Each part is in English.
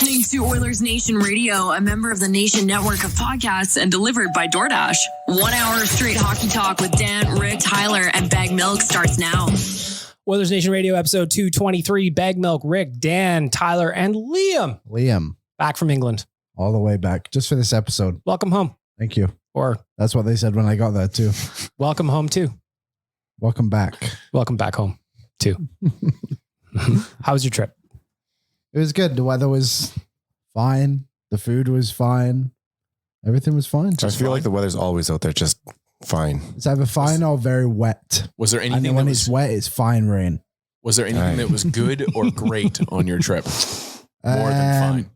listening to Oilersnation Radio, a member of the Nation network of podcasts and delivered by DoorDash. 1 hour of straight hockey talk with Dan, Rick, Tyler, and Bag Milk starts now. Oilersnation Radio episode 223. Bag Milk, Rick, Dan, Tyler, and Liam. Back from England. All the way back just for this episode. Welcome home. Thank you. Or that's what they said when I got there too. Welcome home too. Welcome back. Welcome back home too. How was your trip? It was good. The weather was fine. The food was fine. Everything was fine. I feel like the weather's always out there just fine. It's either fine or very wet. Was there anything and when it's wet, it's fine rain. Was there anything that was good or great on your trip? More than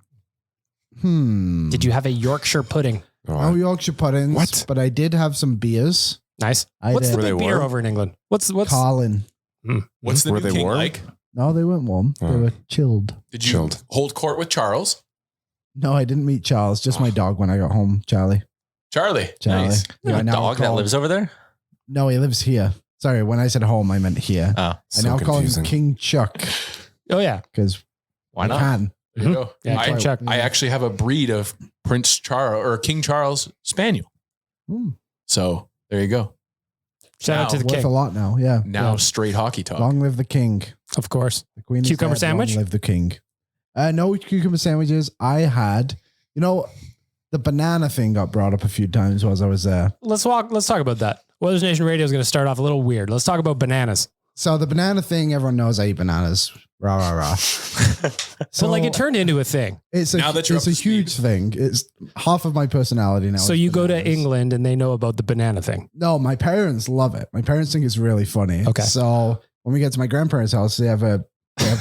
fine. Did you have a Yorkshire pudding? No Yorkshire puddings. What? But I did have some beers. Nice. What's the Were big they beer warm? over in England? What's Carlin. What's the Were new they king warm? like? No, they weren't warm. They were chilled. Did you Chilled. hold court with Charles? No, I didn't meet Charles. Just my dog when I got home. Charlie. Charlie. Nice. You have a I now dog that call- lives over there? No, he lives here. Sorry, when I said home, I meant here. Oh, I So now confusing. call him King Chuck Oh, yeah. because why not? Can. There you go. Yeah, King Chuck. I actually have a breed of Prince Charles or King Charles Spaniel. So there you go. Shout out to the Worth a king. lot now. Yeah. Now straight hockey talk. Long live the king. Of course. The queen is Cucumber dead, sandwich? Long live the king. No cucumber sandwiches. I had, the banana thing got brought up a few times while I was there. Let's talk about that. Oilers Nation Radio is going to start off a little weird. Let's talk about bananas. So the banana thing, everyone knows I eat bananas. Rah, rah, rah. So it turned into a thing. It's a, Now that you're it's up a to speed. huge thing. It's half of my personality now. So is you go to bananas. England and they know about the banana thing. No, my parents love it. My parents think it's really funny. Okay. So when we get to my grandparents' house, they have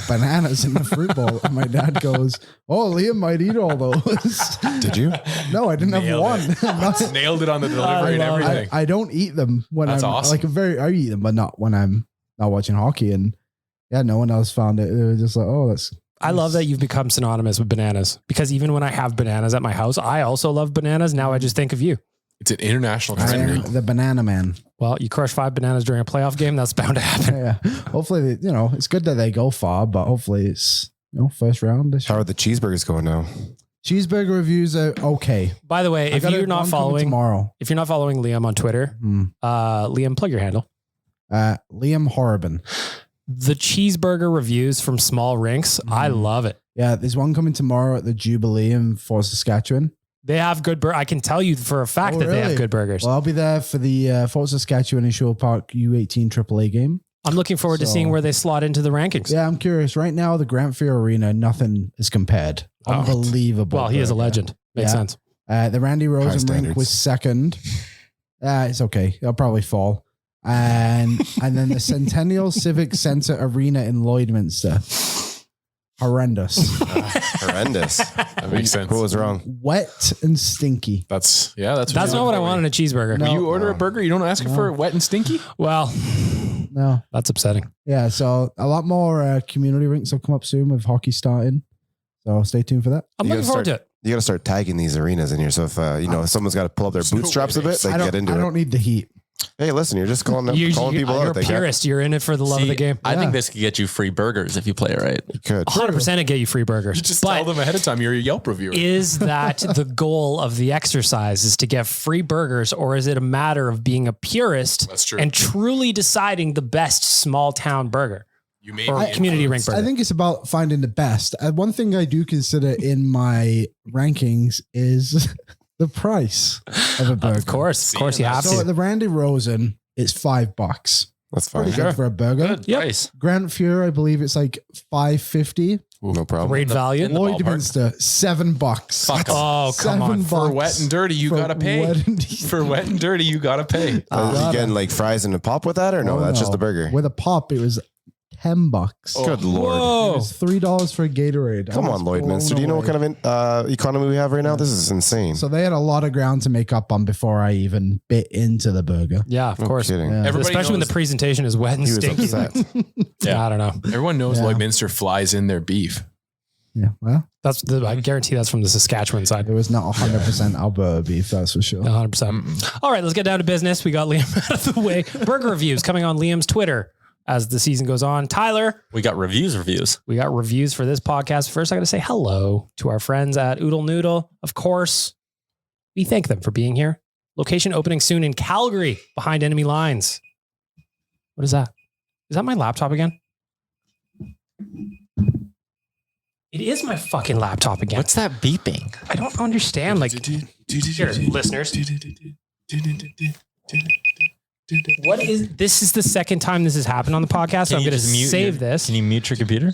bananas in the fruit bowl. And my dad goes, "Oh, Liam might eat all those." Did you? No, I didn't have Nailed one. it. Nailed it on the delivery and love it. everything. I don't eat them when That's I'm awesome. I eat them, but not when I'm not watching hockey. And yeah, no one else found it. They were just like, "Oh, that's." I love that you've become synonymous with bananas because even when I have bananas at my house, I also love bananas. Now I just think of you. It's an international I trend. am the banana man. Well, you crush 5 bananas during a playoff game. That's bound to happen. Yeah. Hopefully, it's good that they go far, but hopefully it's first round. How are the cheeseburgers going now? Cheeseburger reviews are okay. By the way, if you're not following Liam on Twitter, Liam, plug your handle. Liam Horribin. The cheeseburger reviews from small rinks, I love it. Yeah, there's one coming tomorrow at the Jubilee in Fort Saskatchewan. They have good burgers. I can tell you for a fact that they have good burgers. Well, I'll be there for the Fort Saskatchewan and Shore Park U18 AAA game. I'm looking forward to seeing where they slot into the rankings. Yeah, I'm curious. Right now, the Grant Fear Arena, nothing is compared. Unbelievable. Well, he is a burger. legend. Makes sense. The Randy Rosen rink standards. was second. It's okay. It'll probably fall. And then the Centennial Civic Center Arena in Lloydminster. Horrendous. Horrendous. That makes sense. What was wrong? Wet and stinky. That's That's not what I want in a cheeseburger. No. When you order a burger, you don't ask for wet and stinky? Well, No. that's upsetting. Yeah, so a lot more community rinks will come up soon with hockey starting. So stay tuned for that. I'm You looking gotta forward to it. You got to start tagging these arenas in here. So if someone's got to pull up their bootstraps a bit, they get into I it. don't need the heat. Hey, listen, you're just calling people You're out. a purist. You're in it for the love of the game. I Yeah. think this could get you free burgers if you play it right. You could. 100% it get you free burgers. You just But tell them ahead of time you're a Yelp reviewer. is that the goal of the exercise is to get free burgers, or is it a matter of being a purist That's true. and truly deciding the best small town burger You may or be community rink influenced. burger? I think it's about finding the best. One thing I do consider in my rankings is the price of a burger. Of course you have So to. at the Randy Rosen, it's $5. That's fine. Pretty good for a burger. Good Yep. price. Grant Fuhrer, I believe it's like $5.50. No problem. Great value. in the ballpark. Lloydminster, $7. Fuck off. Oh, come on. $7 For wet and dirty, you for gotta pay. wet and- For wet and dirty, you gotta pay. You getting like fries and a pop with that, or no? Oh, That's just no. a burger. With a pop, it was $10. Good lord. It Whoa. was $3 for a Gatorade. Come I on, was Lloydminster. blown Do you know what away. kind of economy we have right now? This is insane. So they had a lot of ground to make up on before I even bit into the burger. Yeah, of No course. kidding. Yeah. Everybody Especially when knows- the presentation is wet and He was stinky. upset. Yeah, I don't know. Everyone knows Yeah. Lloydminster flies in their beef. Yeah, well, I guarantee that's from the Saskatchewan side. it was not 100% Alberta beef, that's for sure. 100%. All right, let's get down to business. We got Liam out of the way. Burger reviews coming on Liam's Twitter. as the season goes on. Tyler, We got reviews. we got reviews for this podcast. First, I got to say hello to our friends at Oodle Noodle. Of course, we thank them for being here. Location opening soon in Calgary, behind enemy lines. What is that? Is that my laptop again? It is my fucking laptop again. What's that beeping? I don't understand. Like, here, listeners. What is this? Is the second time this has happened on the podcast, so I'm going to save this. Can you mute your computer?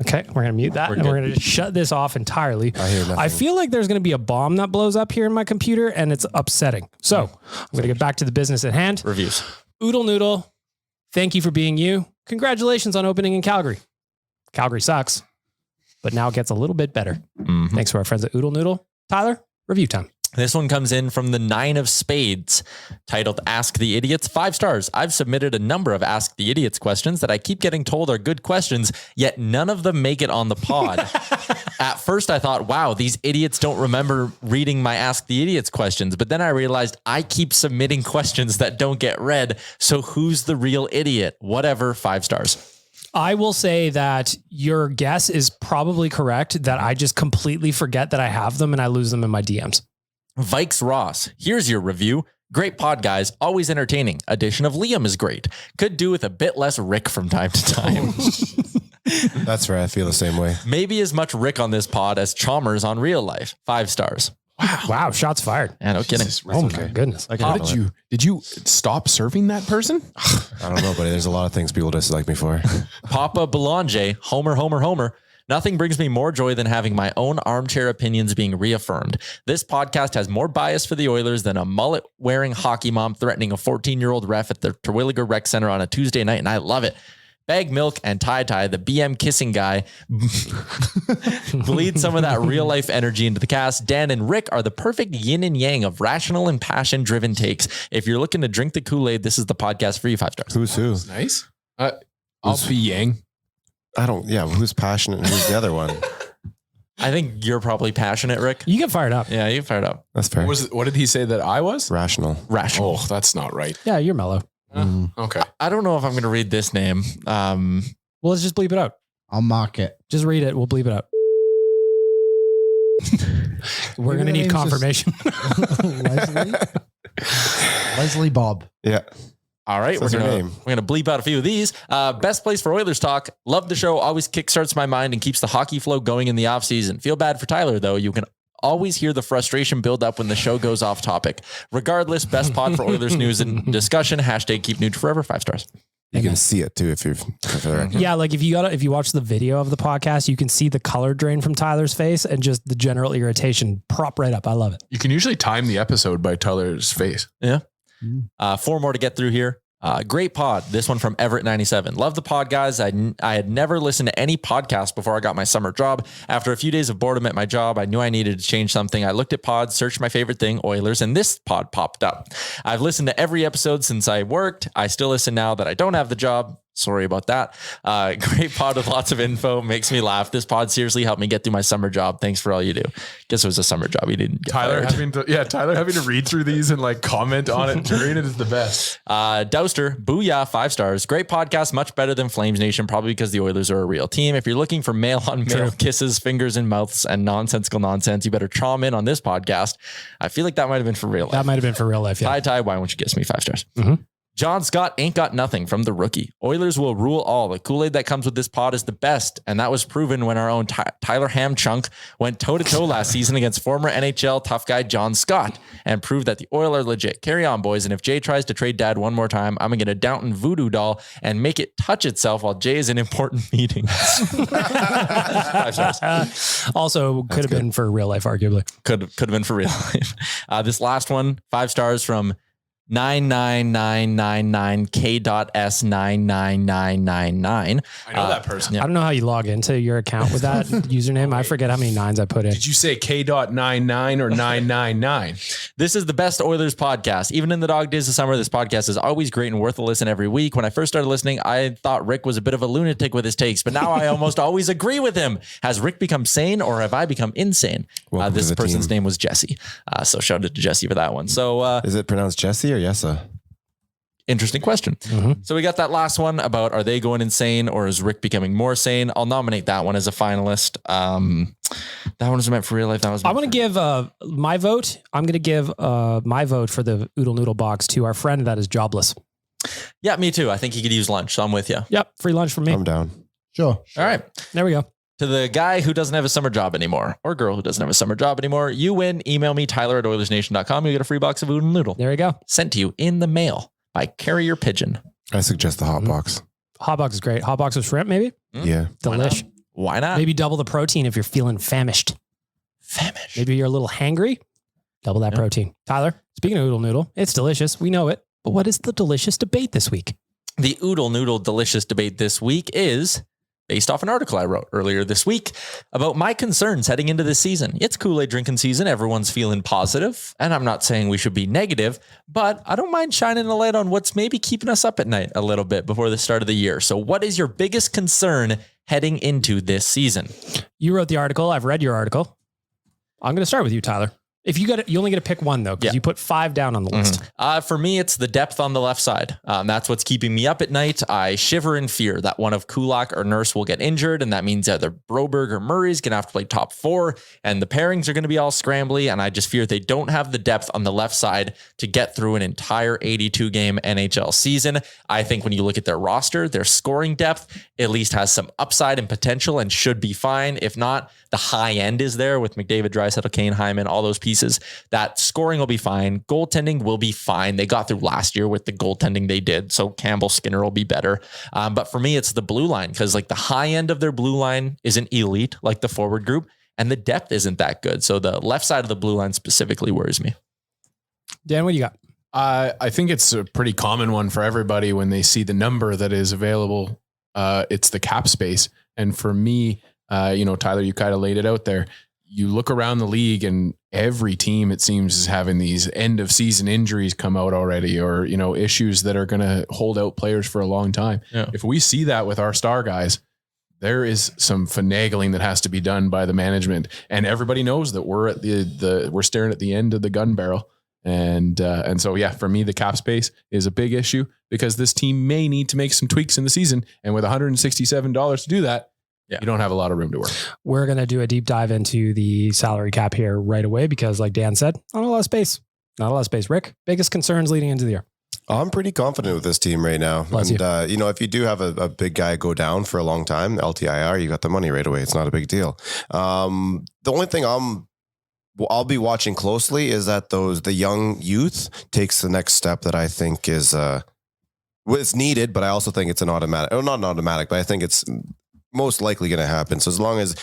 Okay, we're going to mute that, and we're going to shut this off entirely. I hear nothing. I feel like there's going to be a bomb that blows up here in my computer, and it's upsetting. So I'm going to get back to the business at hand. Reviews. Oodle Noodle, thank you for being you. Congratulations on opening in Calgary. Calgary sucks, but now it gets a little bit better. Mm-hmm. Thanks to our friends at Oodle Noodle. Tyler, review time. This one comes in from the 9 of Spades, titled Ask the Idiots. 5 stars. I've submitted a number of Ask the Idiots questions that I keep getting told are good questions, yet none of them make it on the pod. At first, I thought, wow, these idiots don't remember reading my Ask the Idiots questions. But then I realized I keep submitting questions that don't get read. So who's the real idiot? Whatever, 5 stars. I will say that your guess is probably correct, that I just completely forget that I have them and I lose them in my DMs. Vikes Ross, here's your review. Great pod, guys. Always entertaining. Addition of Liam is great. Could do with a bit less Rick from time to time. That's right. I feel the same way. Maybe as much Rick on this pod as Chalmers on real life. 5 stars. Wow, shots fired. Yeah, no kidding. Oh my goodness. Did you stop serving that person? I don't know, buddy. There's a lot of things people dislike me for. Papa Belanger, Homer. Nothing brings me more joy than having my own armchair opinions being reaffirmed. This podcast has more bias for the Oilers than a mullet-wearing hockey mom threatening a 14-year-old ref at the Terwilliger Rec Center on a Tuesday night, and I love it. Bag Milk and Ty, the BM kissing guy, bleed some of that real-life energy into the cast. Dan and Rick are the perfect yin and yang of rational and passion-driven takes. If you're looking to drink the Kool-Aid, this is the podcast for you. 5 stars. Who's who? Nice. I'll be Yang. Who's passionate and who's the other one? I think you're probably passionate, Rick. You get fired up. Yeah, you get fired up. That's fair. What did he say that I was? Rational. Rational. Oh, that's not right. Yeah, you're mellow. Okay. I don't know if I'm going to read this name. Well, let's just bleep it out. I'll mark it. Just read it. We'll bleep it out. We're going to need confirmation. Leslie Bob. Yeah. All right, Says we're her gonna name. bleep out a few of these. Best place for Oilers talk. Love the show. Always kickstarts my mind and keeps the hockey flow going in the off season. Feel bad for Tyler though. You can always hear the frustration build up when the show goes off topic. Regardless, best pod for Oilers news and discussion. Hashtag keep nude forever. 5 stars. You can see it too if you're there. Yeah, like if you watch the video of the podcast, you can see the color drain from Tyler's face and just the general irritation prop right up. I love it. You can usually time the episode by Tyler's face. Yeah. 4 more to get through here. Great pod. This one from Everett97. Love the pod, guys. I had never listened to any podcast before I got my summer job. After a few days of boredom at my job, I knew I needed to change something. I looked at pods, searched my favorite thing, Oilers, and this pod popped up. I've listened to every episode since I worked. I still listen now that I don't have the job. Sorry about that. Great pod with lots of info. Makes me laugh. This pod seriously helped me get through my summer job. Thanks for all you do. Guess it was a summer job. He didn't get Tyler fired. having to read through these and like comment on it during it is the best. Douster, booyah, 5 stars. Great podcast, much better than Flames Nation, probably because the Oilers are a real team. If you're looking for male on male kisses, fingers in mouths, and nonsensical nonsense, you better chime in on this podcast. I feel like that might have been for real life. That might have been for real life. Yeah. Ty, why won't you kiss me? 5 stars. Mm-hmm. John Scott ain't got nothing from the rookie. Oilers will rule all. The Kool-Aid that comes with this pod is the best. And that was proven when our own Tyler Hamchunk went toe-to-toe last season against former NHL tough guy John Scott and proved that the Oilers are legit. Carry on, boys. And if Jay tries to trade Dad one more time, I'm going to get a Downton voodoo doll and make it touch itself while Jay is in important meetings. 5 stars. Also, could have been for real life, arguably. Could have been for real life. This last one, 5 stars from 99999K.S99999. I know that person. I don't know how you log into your account with that username. I forget how many nines I put in. Did you say K.99 or 999? This is the best Oilers podcast. Even in the dog days of summer, this podcast is always great and worth a listen every week. When I first started listening, I thought Rick was a bit of a lunatic with his takes, but now I almost always agree with him. Has Rick become sane or have I become insane? This person's name was Jesse. So shout out to Jesse for that one. So is it pronounced Jesse or Yessa? Interesting question. So we got that last one about, are they going insane or is Rick becoming more sane? I'll nominate that one as a finalist. That one was meant for real life. That was. I want to give my vote. I'm going to give my vote for the Oodle Noodle box to our friend that is jobless. Yeah, me too. I think he could use lunch. So I'm with you. Yep. Free lunch from me. I'm down. Sure. All right. There we go. To the guy who doesn't have a summer job anymore, or girl who doesn't have a summer job anymore, you win. Email me, Tyler@Oilersnation.com. You get a free box of Oodle Noodle. There you go. Sent to you in the mail by carrier pigeon. I suggest the hot box. Hot box is great. Hot box with shrimp, maybe? Yeah. Delish. Why not? Maybe double the protein if you're feeling famished. Maybe you're a little hangry. Double that protein. Tyler, speaking of Oodle Noodle, it's delicious. We know it. But what is the delicious debate this week? The Oodle Noodle delicious debate this week is based off an article I wrote earlier this week about my concerns heading into this season. It's Kool-Aid drinking season. Everyone's feeling positive, and I'm not saying we should be negative, but I don't mind shining a light on what's maybe keeping us up at night a little bit before the start of the year. So what is your biggest concern heading into this season? You wrote the article. I've read your article. I'm going to start with you, Tyler. If you got it, you only get to pick one though, because you put 5 down on the list. For me, it's the depth on the left side. That's what's keeping me up at night. I shiver in fear that one of Kulak or Nurse will get injured, and that means either Broberg or Murray's going to have to play top 4, and the pairings are going to be all scrambly, and I just fear they don't have the depth on the left side to get through an entire 82-game NHL season. I think when you look at their roster, their scoring depth at least has some upside and potential and should be fine. If not, the high end is there with McDavid, Draisaitl, Kane, Hyman, all those pieces. That scoring will be fine. Goaltending will be fine. They got through last year with the goaltending they did. So Campbell, Skinner will be better. But for me, it's the blue line, because like the high end of their blue line isn't elite like the forward group, and the depth isn't that good. So the left side of the blue line specifically worries me. Dan, what do you got? I think it's a pretty common one for everybody when they see the number that is available. It's the cap space. And for me, Tyler, you kind of laid it out there. You look around the league and every team, it seems, is having these end of season injuries come out already, or, issues that are going to hold out players for a long time. Yeah. If we see that with our star guys, there is some finagling that has to be done by the management, and everybody knows that we're at we're staring at the end of the gun barrel. And so, for me, the cap space is a big issue, because this team may need to make some tweaks in the season. And with $167 to do that, you don't have a lot of room to work. We're going to do a deep dive into the salary cap here right away, because like Dan said, not a lot of space. Rick, biggest concerns leading into the year? I'm pretty confident with this team right now. If you do have a big guy go down for a long time, LTIR, you got the money right away. It's not a big deal. The only thing I'll be watching closely is that the young youth takes the next step that I think is it's needed, but I also think it's an automatic, or not an automatic, but I think it's most likely going to happen. So as long as,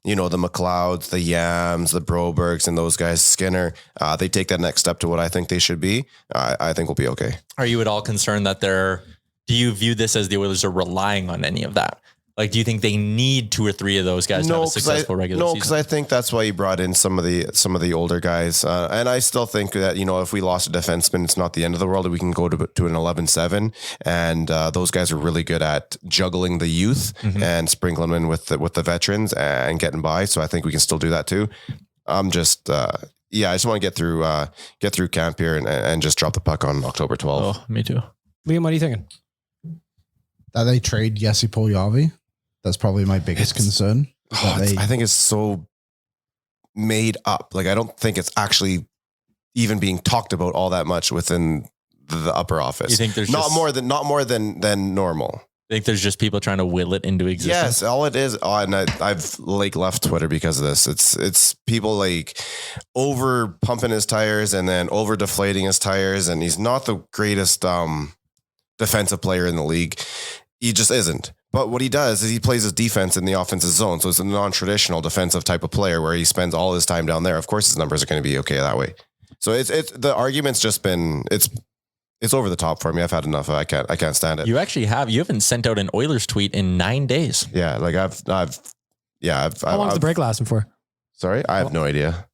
the McLeods, the Yams, the Brobergs, and those guys, Skinner, they take that next step to what I think they should be, I think we'll be okay. Are you at all concerned that do you view this as the Oilers are relying on any of that? Like, do you think they need 2 or 3 of those guys to have a successful regular season? No, because I think that's why you brought in some of the older guys. And I still think that, if we lost a defenseman, it's not the end of the world. We can go to an 11-7. And those guys are really good at juggling the youth and sprinkling them in with the veterans and getting by. So I think we can still do that too. I'm just... I just want to get through camp here and just drop the puck on October 12th. Oh, me too. Liam, what are you thinking? That they trade Jesse Puljujarvi. That's probably my biggest concern. I think it's so made up. Like, I don't think it's actually even being talked about all that much within the upper office. You think there's not more than normal? I think there's just people trying to will it into existence. Yes, all it is. And I've left Twitter because of this. It's people like over pumping his tires and then over deflating his tires. And he's not the greatest defensive player in the league. He just isn't. But what he does is he plays his defense in the offensive zone. So it's a non-traditional defensive type of player where he spends all his time down there. Of course, his numbers are going to be okay that way. So it's the argument's just been, it's over the top for me. I've had enough. I can't stand it. You haven't sent out an Oilers tweet in 9 days. Yeah. Like How long's the break lasting for? Sorry. I have no idea.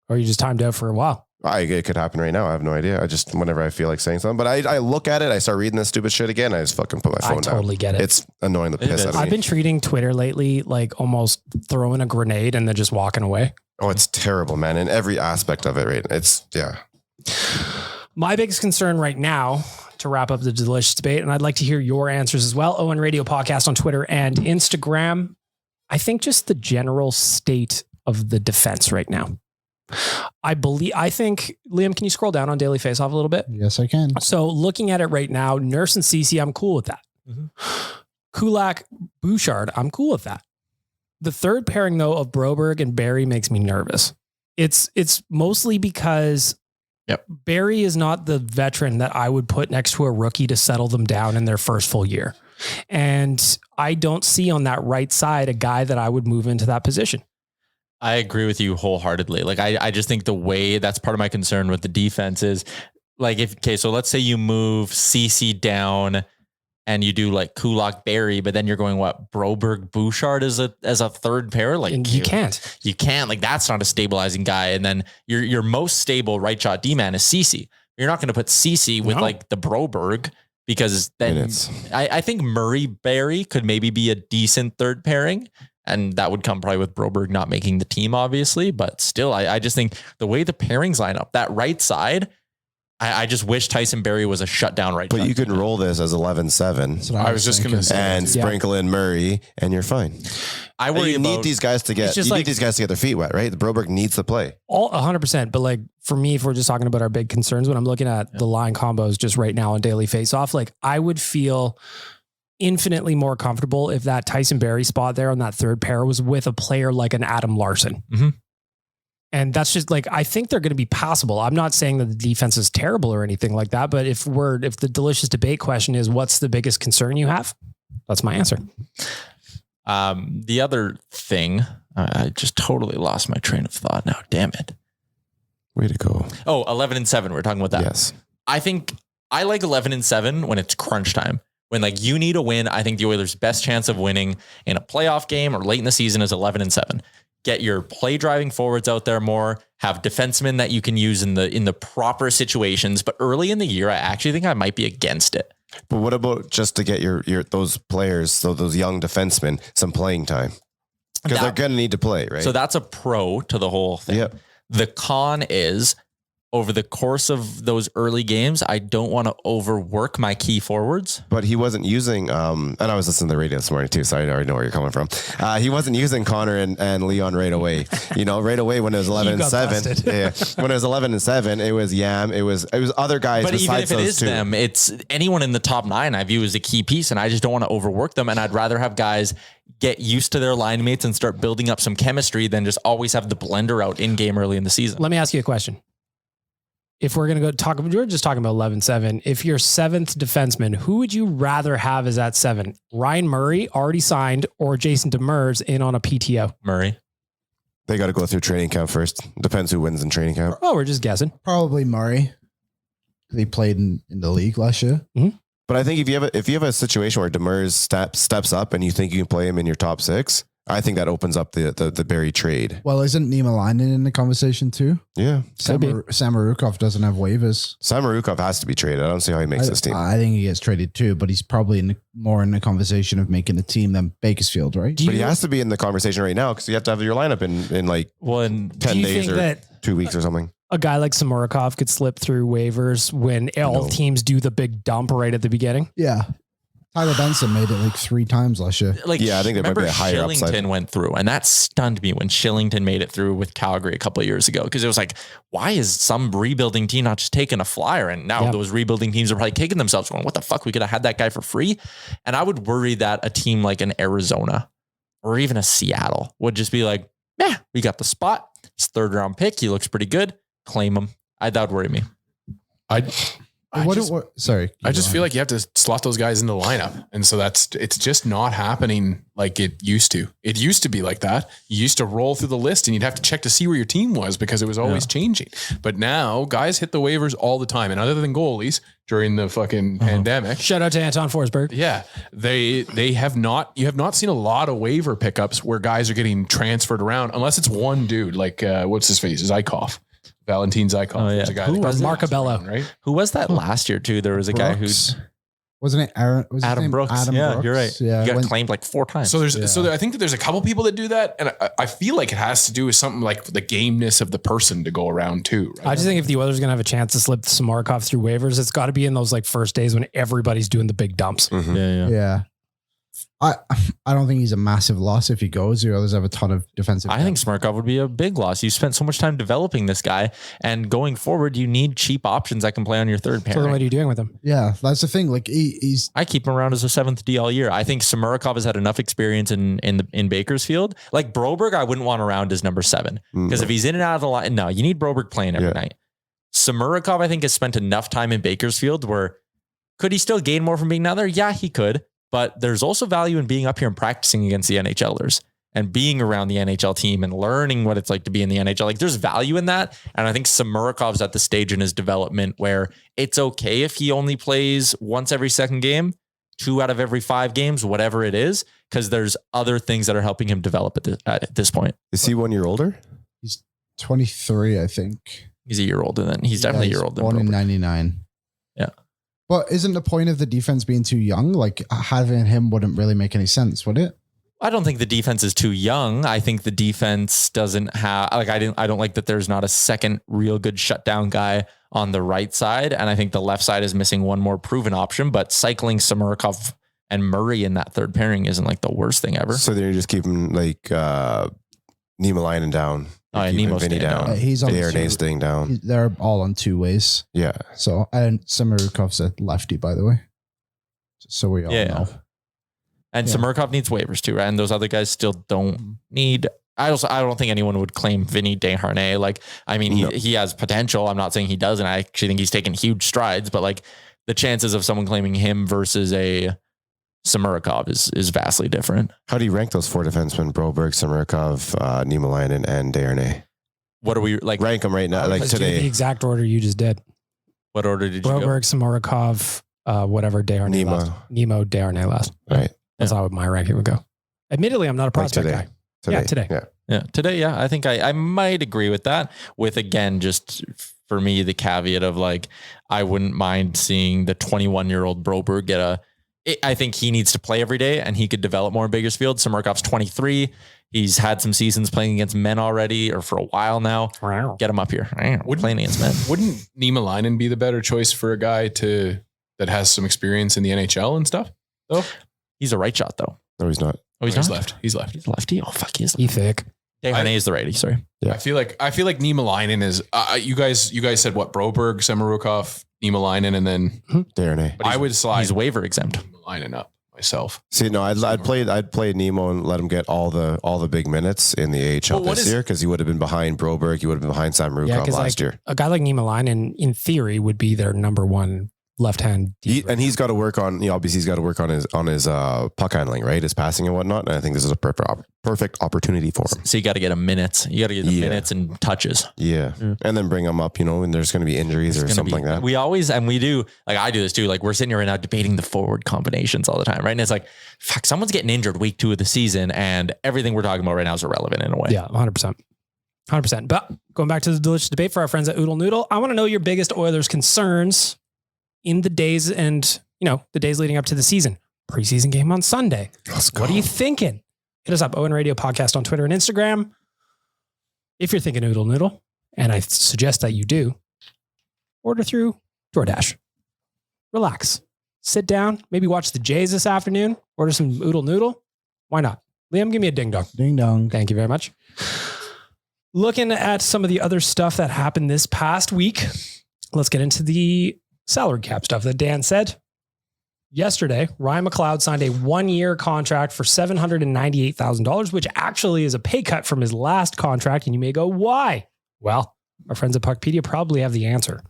Or you just timed out for a while? It could happen right now. I have no idea. I just, whenever I feel like saying something, but I look at it, I start reading this stupid shit again. I just fucking put my phone down. I totally get it. It's annoying the piss out of me. I've been treating Twitter lately like almost throwing a grenade and then just walking away. Oh, it's terrible, man. In every aspect of it, right? My biggest concern right now, to wrap up the delicious debate. And I'd like to hear your answers as well. ON Radio Podcast on Twitter and Instagram. I think just the general state of the defense right now. I think, Liam, can you scroll down on Daily Faceoff a little bit? Yes, I can. So looking at it right now, Nurse and Cece, I'm cool with that. Kulak, Bouchard, I'm cool with that. The third pairing, though, of Broberg and Barry makes me nervous. It's mostly because Barry is not the veteran that I would put next to a rookie to settle them down in their first full year. And I don't see on that right side a guy that I would move into that position. I agree with you wholeheartedly. Like, I just think the way that's part of my concern with the defense is like, so let's say you move CC down and you do like Kulak Barry, but then you're going Broberg Bouchard as a third pair. Like you can't, like that's not a stabilizing guy. And then your most stable right shot D-man is CC. You're not going to put CC with like the Broberg because then I think Murray Barry could maybe be a decent third pairing. And that would come probably with Broberg not making the team, obviously. But still, I just think the way the pairings line up, that right side, I just wish Tyson Barrie was a shutdown right. But you can roll this as 11-7. I was just going to say. And sprinkle in Murray, and you're fine. I worry you need these guys to get their feet wet, right? The Broberg needs to play. All 100%. But like for me, if we're just talking about our big concerns, when I'm looking at the line combos just right now on Daily Faceoff, like I would feel infinitely more comfortable if that Tyson Barrie spot there on that third pair was with a player like an Adam Larson. Mm-hmm. And that's just like, I think they're going to be passable. I'm not saying that the defense is terrible or anything like that, but if the delicious debate question is what's the biggest concern you have? That's my answer. The other thing, I just totally lost my train of thought now. Damn it. Way to go. Oh, 11-7. We're talking about that. Yes. I think I like 11-7 when it's crunch time. When like you need a win, I think the Oilers' best chance of winning in a playoff game or late in the season is 11-7. Get your play driving forwards out there more, have defensemen that you can use in the proper situations. But early in the year, I actually think I might be against it. But what about just to get your those players, so those young defensemen, some playing time? Because they're going to need to play, right? So that's a pro to the whole thing. Yep. The con is over the course of those early games, I don't want to overwork my key forwards. But he wasn't using, and I was listening to the radio this morning too, so I already know where you're coming from. He wasn't using Connor and Leon right away. You know, right away when it was 11-7. Yeah, when it was 11-7, it was Yam. It was other guys. But even if it is two. them, it's anyone in the top 9 I view as a key piece, and I just don't want to overwork them. And I'd rather have guys get used to their line mates and start building up some chemistry than just always have the blender out in game early in the season. Let me ask you a question. If we're going to we're just talking about 11-7. If you're 7th defenseman, who would you rather have as that 7? Ryan Murray, already signed, or Jason Demers in on a PTO? Murray. They got to go through training camp first. Depends who wins in training camp. Oh, we're just guessing. Probably Murray. He played in the league last year. Mm-hmm. But I think if you have a situation where Demers steps up and you think you can play him in your top 6, I think that opens up the Barrie trade. Well, isn't Nima Linen in the conversation too? Yeah. Samarukov doesn't have waivers. Samarukov has to be traded. I don't see how he makes this team. I think he gets traded too, but he's probably more in the conversation of making a team than Bakersfield, right? But he has to be in the conversation right now because you have to have your lineup in like 10 days or 2 weeks or something. A guy like Samarukov could slip through waivers when all teams do the big dump right at the beginning? Yeah. Tyler Benson made it like 3 times last year. Like, yeah, I think there might be a higher Shillington upside. went through, and that stunned me when Shillington made it through with Calgary a couple of years ago. Because it was like, why is some rebuilding team not just taking a flyer? And now those rebuilding teams are probably kicking themselves going, what the fuck? We could have had that guy for free. And I would worry that a team like an Arizona or even a Seattle would just be like, yeah, we got the spot. It's 3rd round pick. He looks pretty good. Claim him. That would worry me. I just feel like you have to slot those guys in the lineup. And so it's just not happening like it used to. It used to be like that. You used to roll through the list and you'd have to check to see where your team was because it was always changing. But now guys hit the waivers all the time. And other than goalies during the fucking pandemic. Shout out to Anton Forsberg. Yeah. You have not seen a lot of waiver pickups where guys are getting transferred around unless it's one dude like, what's his face? Zykov. Valentin Zykov. Oh, yeah. A guy Mark Abello, right? Who was that last year too? There was a guy who's Wasn't it Aaron? Was his Adam name Brooks. Adam Yeah, Brooks? you're right. Yeah, He got claimed like 4 times. So I think that there's a couple people that do that, and I feel like it has to do with something like the gameness of the person to go around too. Right? I just think if the Oilers are going to have a chance to slip Samarkov through waivers, it's got to be in those like first days when everybody's doing the big dumps. Mhm. Yeah. I don't think he's a massive loss if he goes. The Oilers have a ton of defensive. I think Smirkov would be a big loss. You spent so much time developing this guy, and going forward, you need cheap options that can play on your third So then pair. what are you doing with him? Yeah, that's the thing. Like he's I keep him around as a 7th D all year. I think Samarkov has had enough experience in Bakersfield. Like Broberg, I wouldn't want around as number 7 because if he's in and out of the line, no, you need Broberg playing every night. Samarkov, I think, has spent enough time in Bakersfield where could he still gain more from being down there? Yeah, he could. But there's also value in being up here and practicing against the NHLers and being around the NHL team and learning what it's like to be in the NHL. Like there's value in that. And I think Samurakov's at the stage in his development where it's okay if he only plays once every second game, 2 out of every 5 games, whatever it is, because there's other things that are helping him develop at this point. Is he 1 year older? He's 23, I think. He's a year older than he's definitely a year older than born in Broberg. 99. Yeah. But isn't the point of the defense being too young? Like having him wouldn't really make any sense, would it? I don't think the defense is too young. I think the defense doesn't have like I don't like that there's not a second real good shutdown guy on the right side. And I think the left side is missing one more proven option, but cycling Samarkov and Murray in that third pairing isn't like the worst thing ever. So then you're just keeping like Niemelainen down. Oh, yeah, Keeping Nemo's Vinny staying down. down. He's on Darnay's staying down. They're all on 2 ways. Yeah. So, and Samarkov's a lefty, by the way. So we all know. And Yeah. Samarkov needs waivers too, right? And those other guys still don't need. I don't think anyone would claim Vinny Desharnais. Like, I mean, he has potential. I'm not saying he doesn't. I actually think he's taken huge strides, but like the chances of someone claiming him versus a Samarkov is vastly different. How do you rank those 4 defensemen? Broberg, Samarkov, Niemelainen, and Darnay. What are we like? Rank them right now, like Let's do the today. exact order you just did. What order did you go? Broberg, Samarkov, whatever Desharnais last. Nemo, Desharnais last. Right. That's how my ranking would go. Admittedly, I'm not a prospect today. guy. Yeah, today. Yeah. Yeah, today. Yeah, I think I might agree with that. With again, just for me, the caveat of like, I wouldn't mind seeing the 21-year-old Broberg get I think he needs to play every day and he could develop more in Bakersfield. Samarkov's 23. He's had some seasons playing against men already, or for a while now. Wow. Get him up here. Playing against men. Wouldn't Niemelainen be the better choice for a guy that has some experience in the NHL and stuff? Though He's a right shot though. No, he's not. Oh, he's he's not? left. He's left. He's lefty. Oh fuck, he's He thick. Desharnais is the righty. Sorry. Yeah. I feel like Niemelainen is. You guys said what? Broberg, Samarukov, Niemelainen, and then Darnay. I would slide He's waiver exempt. Niemelainen up myself. See, no, I'd play Nemo and let him get all the big minutes in the AHL But what this is- year because he would have been behind Broberg. He would have been behind Sam Yeah, Rukov because last year. a guy like Niemelainen, in theory, would be their number 1 left-hand. And he's got to work on, obviously he's got to work on his puck handling, right? His passing and whatnot. And I think this is a perfect opportunity for him. So you got to get him minutes. You got to get the minutes and touches. Yeah. And then bring him up, and there's going to be injuries or something like that. We always, and we do, like I do this too. Like we're sitting here right now debating the forward combinations all the time, right? And it's like, fuck, someone's getting injured week 2 of the season and everything we're talking about right now is irrelevant in a way. Yeah, 100%. 100%. But going back to the delicious debate for our friends at Oodle Noodle, I want to know your biggest Oilers concerns in the days and, the days leading up to the season. Preseason game on Sunday. What are you thinking? Hit us up, Owen Radio Podcast on Twitter and Instagram. If you're thinking Oodle Noodle, and I suggest that you do, order through DoorDash. Relax. Sit down, maybe watch the Jays this afternoon, order some Oodle Noodle. Why not? Liam, give me a ding dong. Ding dong. Thank you very much. Looking at some of the other stuff that happened this past week, let's get into the salary cap stuff that Dan said. Yesterday, Ryan McLeod signed a 1-year contract for $798,000, which actually is a pay cut from his last contract. And you may go, why? Well, our friends at Puckpedia probably have the answer.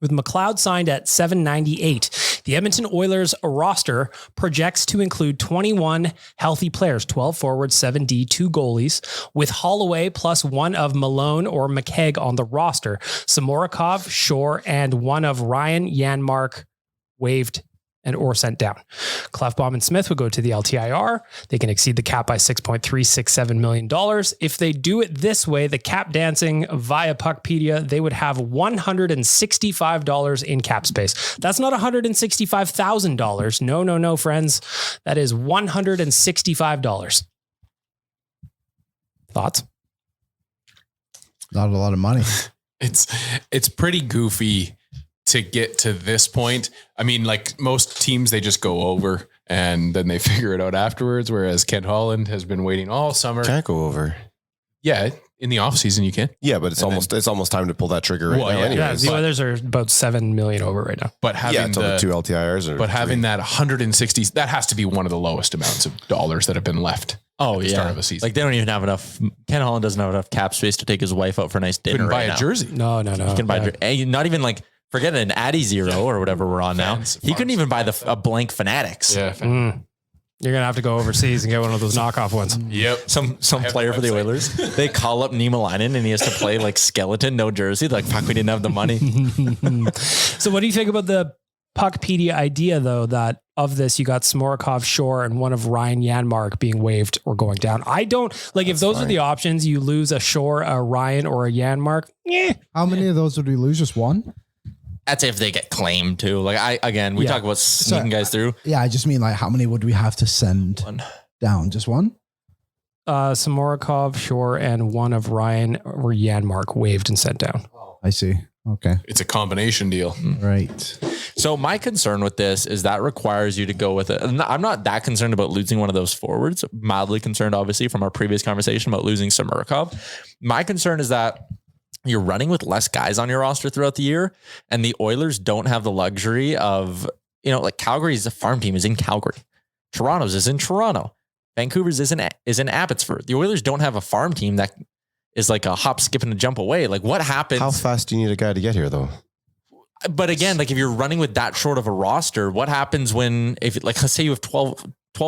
With McLeod signed at $798,000, the Edmonton Oilers roster projects to include 21 healthy players, 12 forwards, 7D, 2 goalies, with Holloway plus one of Malone or McKegg on the roster, Samorikov, Shore, and one of Ryan Janmark waived and or sent down. Clefbaum and Smith would go to the LTIR. They can exceed the cap by $6.367 million. If they do it this way, the cap dancing via Puckpedia, they would have $165 in cap space. That's not $165,000. No, friends. That is $165. Thoughts? Not a lot of money. It's pretty goofy to get to this point. I mean, like most teams, they just go over and then they figure it out afterwards. Whereas Kent Holland has been waiting all summer. Can't go over. Yeah. In the off season, you can. Yeah, but it's almost time to pull that trigger right now. Yeah, Anyways. the Oilers are about $7 million over right now. But having the 2 LTIRs. But having that 160, that has to be one of the lowest amounts of dollars that have been left. Oh, at the start of a season. Like they don't even have enough. Ken Holland doesn't have enough cap space to take his wife out for a nice dinner. Couldn't buy right a now. jersey. No. He can buy not even like forget an Addy Zero or whatever we're on Fans, now. He couldn't even buy a blank Fanatics. Yeah. You're going to have to go overseas and get one of those knockoff ones. Yep. Some player for the Oilers. They call up Niemelainen and he has to play like skeleton, no jersey. Like, fuck, we didn't have the money. So what do you think about the Puckpedia idea, though, that of this, you got Smorkov, Shore, and one of Ryan Janmark being waived or going down? I don't like if those are the options, you lose a Shore, a Ryan, or a Janmark. Yeah. How many of those would we lose? Just one? That's if they get claimed too. Like we talk about sneaking guys through. Yeah, I just mean like how many would we have to send down? Just one? Samorikov, Shore, and one of Ryan or Janmark waived and sent down. I see. Okay. It's a combination deal. Right. So my concern with this is that requires you to go with it. I'm not that concerned about losing one of those forwards. Mildly concerned, obviously, from our previous conversation about losing Samorikov. My concern is that you're running with less guys on your roster throughout the year, and the Oilers don't have the luxury of, like Calgary's a farm team is in Calgary. Toronto's is in Toronto. Vancouver's is in Abbotsford. The Oilers don't have a farm team that is like a hop, skip, and a jump away. Like what happens? How fast do you need a guy to get here though? But again, like if you're running with that short of a roster, what happens let's say you have 12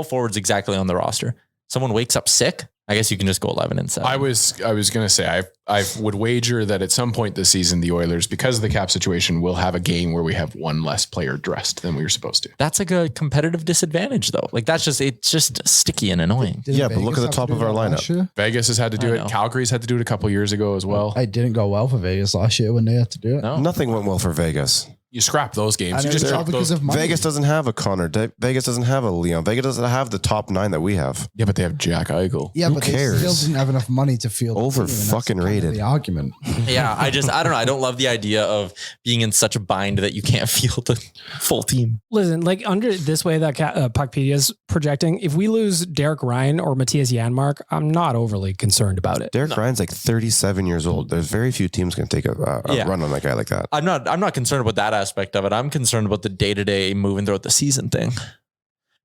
forwards exactly on the roster. Someone wakes up sick. I guess you can just go 11 and 7. I was going to say, I would wager that at some point this season, the Oilers, because of the cap situation, will have a game where we have one less player dressed than we were supposed to. That's like a competitive disadvantage though. Like it's just sticky and annoying. Didn't But look at the top of our lineup. Vegas has had to do it. Calgary's had to do it a couple years ago as well. It didn't go well for Vegas last year when they had to do it. No. Nothing went well for Vegas. You scrap those games. You And just it's all drop because those. of money. Vegas doesn't have a Connor. Vegas doesn't have a Leon. Vegas doesn't have the top 9 that we have. Yeah, but they have Jack Eichel. Yeah, Who but cares? they still didn't have enough money to field the Over team, and that's fucking kind of rated. the argument. Yeah, I don't know. I don't love the idea of being in such a bind that you can't field the full team. Listen, like under this way that Puckpedia is projecting, if we lose Derek Ryan or Matthias Janmark, I'm not overly concerned about it. Derek Ryan's like 37 years old. There's very few teams can take a run on that guy like that. I'm not concerned about that aspect of it. I'm concerned about the day-to-day moving throughout the season thing.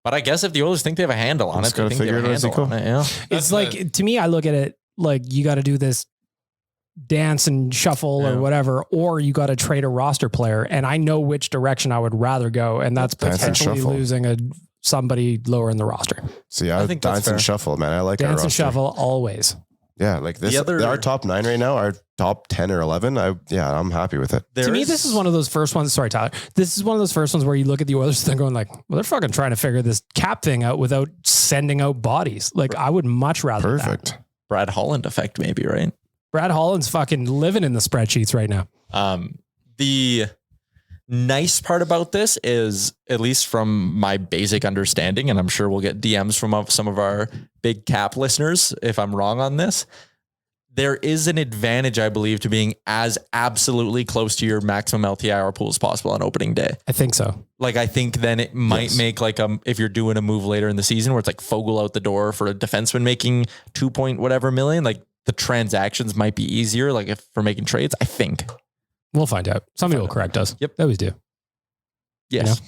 But I guess if the Oilers think they have a handle on it, Just gotta figure it out as they go. It's like, to me, I look at it like you got to do this dance and shuffle or whatever, or you got to trade a roster player. And I know which direction I would rather go. And that's Dance and potentially shuffle. losing somebody lower in the roster. See, I think that's dance and fair. shuffle, man. I like our Dance and roster. shuffle always. Yeah, like this. The Our top 9 right now, our top 10 or 11. I'm happy with it. To me, this is one of those first ones. Sorry, Tyler. This is one of those first ones where you look at the Oilers and they're going like, well, they're fucking trying to figure this cap thing out without sending out bodies. Like I would much rather Perfect. that. Brad Holland effect, maybe, right? Brad Holland's fucking living in the spreadsheets right now. The nice part about this is, at least from my basic understanding, and I'm sure we'll get DMs from some of our big cap listeners if I'm wrong on this, there is an advantage, I believe, to being as absolutely close to your maximum LTIR pool as possible on opening day. I think so. Like, I think then it might make like if you're doing a move later in the season where it's like Fogle out the door for a defenseman making 2 point whatever million, like the transactions might be easier, like if for making trades, I think. We'll find out. Somebody will correct us. Yep. They always do. Yes.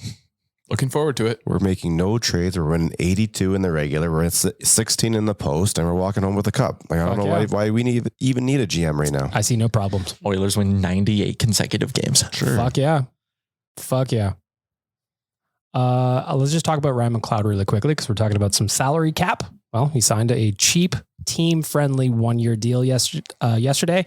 Looking forward to it. We're making no trades. We're winning 82 in the regular. We're at 16 in the post, and we're walking home with a cup. Like I don't know why we even need a GM right now. I see no problems. Oilers win 98 consecutive games. Sure. Fuck yeah. Let's just talk about Ryan McLeod really quickly because we're talking about some salary cap. Well, he signed a cheap team-friendly 1-year deal yesterday.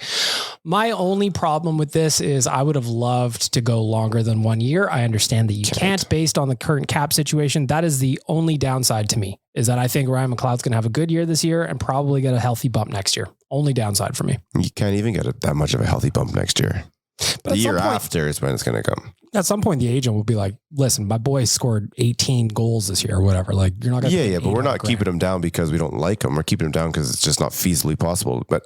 My only problem with this is I would have loved to go longer than 1 year. I understand that you can't based on the current cap situation. That is the only downside to me, is that I think Ryan McLeod's going to have a good year this year and probably get a healthy bump next year. Only downside for me. You can't even get that much of a healthy bump next year. But the year after is when it's going to come. At some point, the agent will be like, listen, my boy scored 18 goals this year or whatever. Like, you're not going to. Yeah, but we're not keeping him down because we don't like him. We're keeping him down because it's just not feasibly possible. But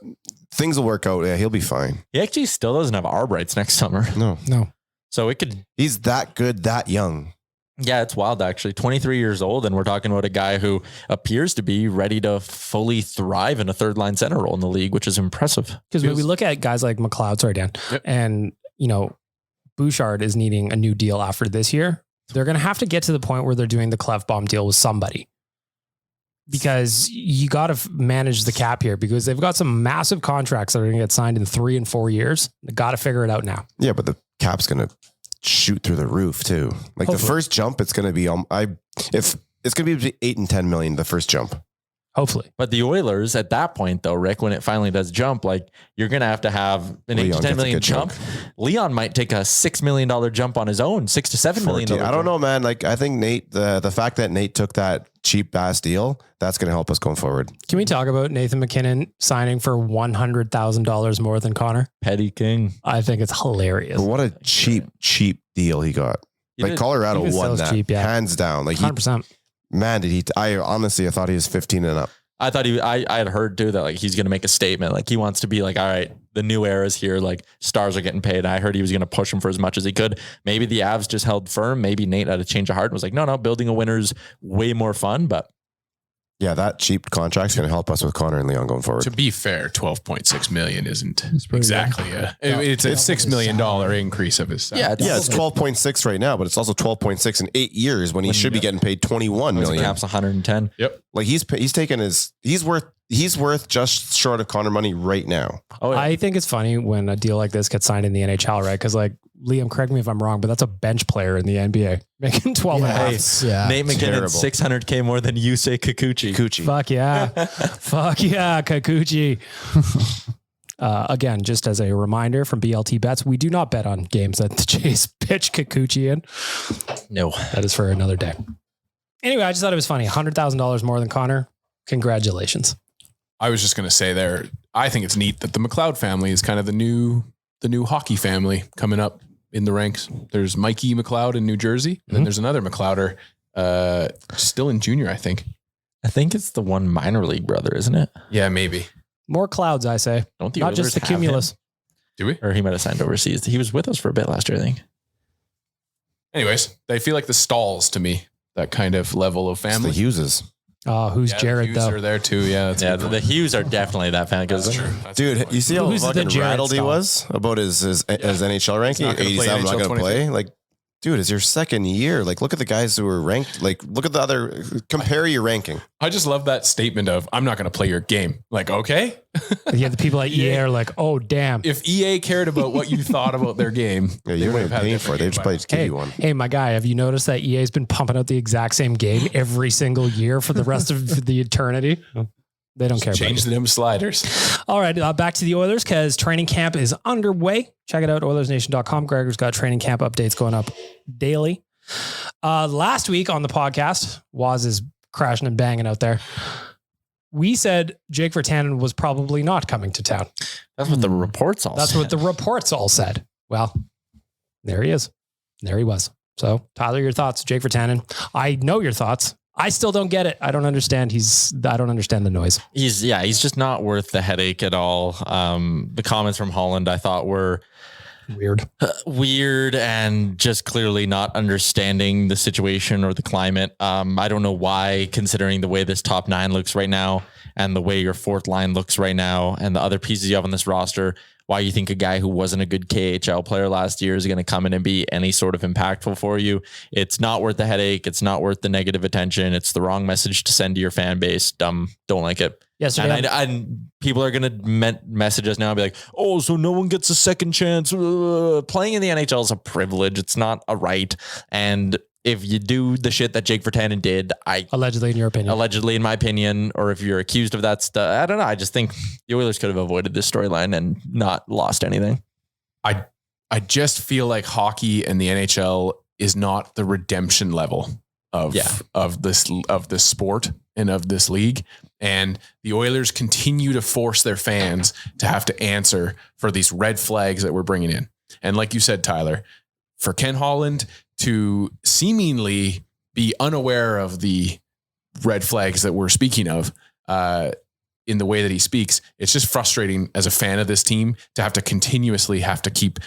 things will work out. Yeah, he'll be fine. He actually still doesn't have arb rights next summer. No. So it could. He's that good, that young. Yeah, it's wild, actually. 23 years old, and we're talking about a guy who appears to be ready to fully thrive in a third-line center role in the league, which is impressive. Because when we look at guys like McLeod, sorry, Dan, and, Bouchard is needing a new deal after this year, they're going to have to get to the point where they're doing the Clefbaum deal with somebody. Because you got to manage the cap here, because they've got some massive contracts that are going to get signed in 3 and 4 years. They got to figure it out now. Yeah, but the cap's going to shoot through the roof too. Like Hopefully. The first jump, it's going to be if it's going to be between 8 and 10 million the first jump. Hopefully. But the Oilers at that point though, Rick, when it finally does jump, like you're going to have an 8 to 10 million jump. Leon might take a $6 million jump on his own, $6 to $7 million. I don't know, man. Like I think Nate, the fact that Nate took that cheap ass deal, that's going to help us going forward. Can we talk about Nathan McKinnon signing for $100,000 more than Connor? Petty King. I think it's hilarious. But what a cheap deal he got. Colorado won that cheap, hands down. Like 100%. Man, I honestly thought he was 15 and up. I thought I had heard too that like he's going to make a statement. Like he wants to be like, all right, the new era is here. Like stars are getting paid. I heard he was going to push him for as much as he could. Maybe the Avs just held firm. Maybe Nate had a change of heart and was like, no, building a winner's way more fun. But yeah, that cheap contract's going to help us with Connor and Leon going forward. To be fair, 12.6 million isn't exactly it's a $6 million increase of his salary. Yeah, it's 12.6 right now, but it's also 12.6 in 8 years when he should be getting paid 21 million. Cap's 110. Yep. Like he's taking he's worth just short of Connor money right now. Oh, yeah. I think it's funny when a deal like this gets signed in the NHL, right? Because like Liam, correct me if I'm wrong, but that's a bench player in the NBA making 12 and a half. Yeah. Nate McKinnon, $600K more than Yusei Kikuchi. Fuck yeah. Fuck yeah, Kikuchi. Again, just as a reminder from BLT Bets, we do not bet on games that the Jays pitch Kikuchi in. No. That is for another day. Anyway, I just thought it was funny. $100,000 more than Connor. Congratulations. I was just going to say there, I think it's neat that the McLeod family is kind of the new hockey family coming up in the ranks. There's Mikey McLeod in New Jersey. And then there's another McLeoder, still in junior, I think. I think it's the one minor league brother, isn't it? Yeah, maybe. More clouds, I say. Don't the Not Oilers just the cumulus. Him? Do we? Or he might have signed overseas. He was with us for a bit last year, I think. Anyways, they feel like the Stalls to me, that kind of level of family. It's the Hugheses. Oh, who's Jared the Hughes though? Are there too. Yeah, the Hughes are definitely that fan. Because dude, you see how fucking rattled he was about his NHL ranking? 87, not going to play. Like, dude, it's your second year. Like, look at the guys who are ranked. Like, look at the other. Compare your ranking. I just love that statement of "I'm not going to play your game." Like, okay. Yeah, the people at EA are like, "Oh, damn." If EA cared about what you thought about their game, you would have paying for it. They just probably give you one. Hey, my guy, have you noticed that EA's been pumping out the exact same game every single year for the rest of the eternity? They don't care. Change them sliders. All right, back to the Oilers because training camp is underway. Check it out, OilersNation.com. Gregor's got training camp updates going up daily. Last week on the podcast, Waz is crashing and banging out there. We said Jake Virtanen was probably not coming to town. That's what the reports all said. That's what the reports all said. Well, there he is. There he was. So, Tyler, your thoughts, Jake Virtanen. I know your thoughts. I still don't get it. I don't understand. I don't understand the noise. He's just not worth the headache at all. The comments from Holland I thought were weird and just clearly not understanding the situation or the climate. I don't know why, considering the way this top 9 looks right now and the way your fourth line looks right now and the other pieces you have on this roster, why you think a guy who wasn't a good KHL player last year is going to come in and be any sort of impactful for you. It's not worth the headache. It's not worth the negative attention. It's the wrong message to send to your fan base. Dumb. Don't like it. Yes, and people are going to message us now and be like, oh, so no one gets a second chance. Playing in the NHL is a privilege. It's not a right. And if you do the shit that Jake Virtanen did, Allegedly, in your opinion. allegedly, in my opinion, or if you're accused of that stuff, I don't know. I just think the Oilers could have avoided this storyline and not lost anything. I just feel like hockey and the NHL is not the redemption level of this sport and of this league. And the Oilers continue to force their fans to have to answer for these red flags that we're bringing in. And like you said, Tyler, for Ken Holland to seemingly be unaware of the red flags that we're speaking of, in the way that he speaks, it's just frustrating as a fan of this team to have to continuously have to keep,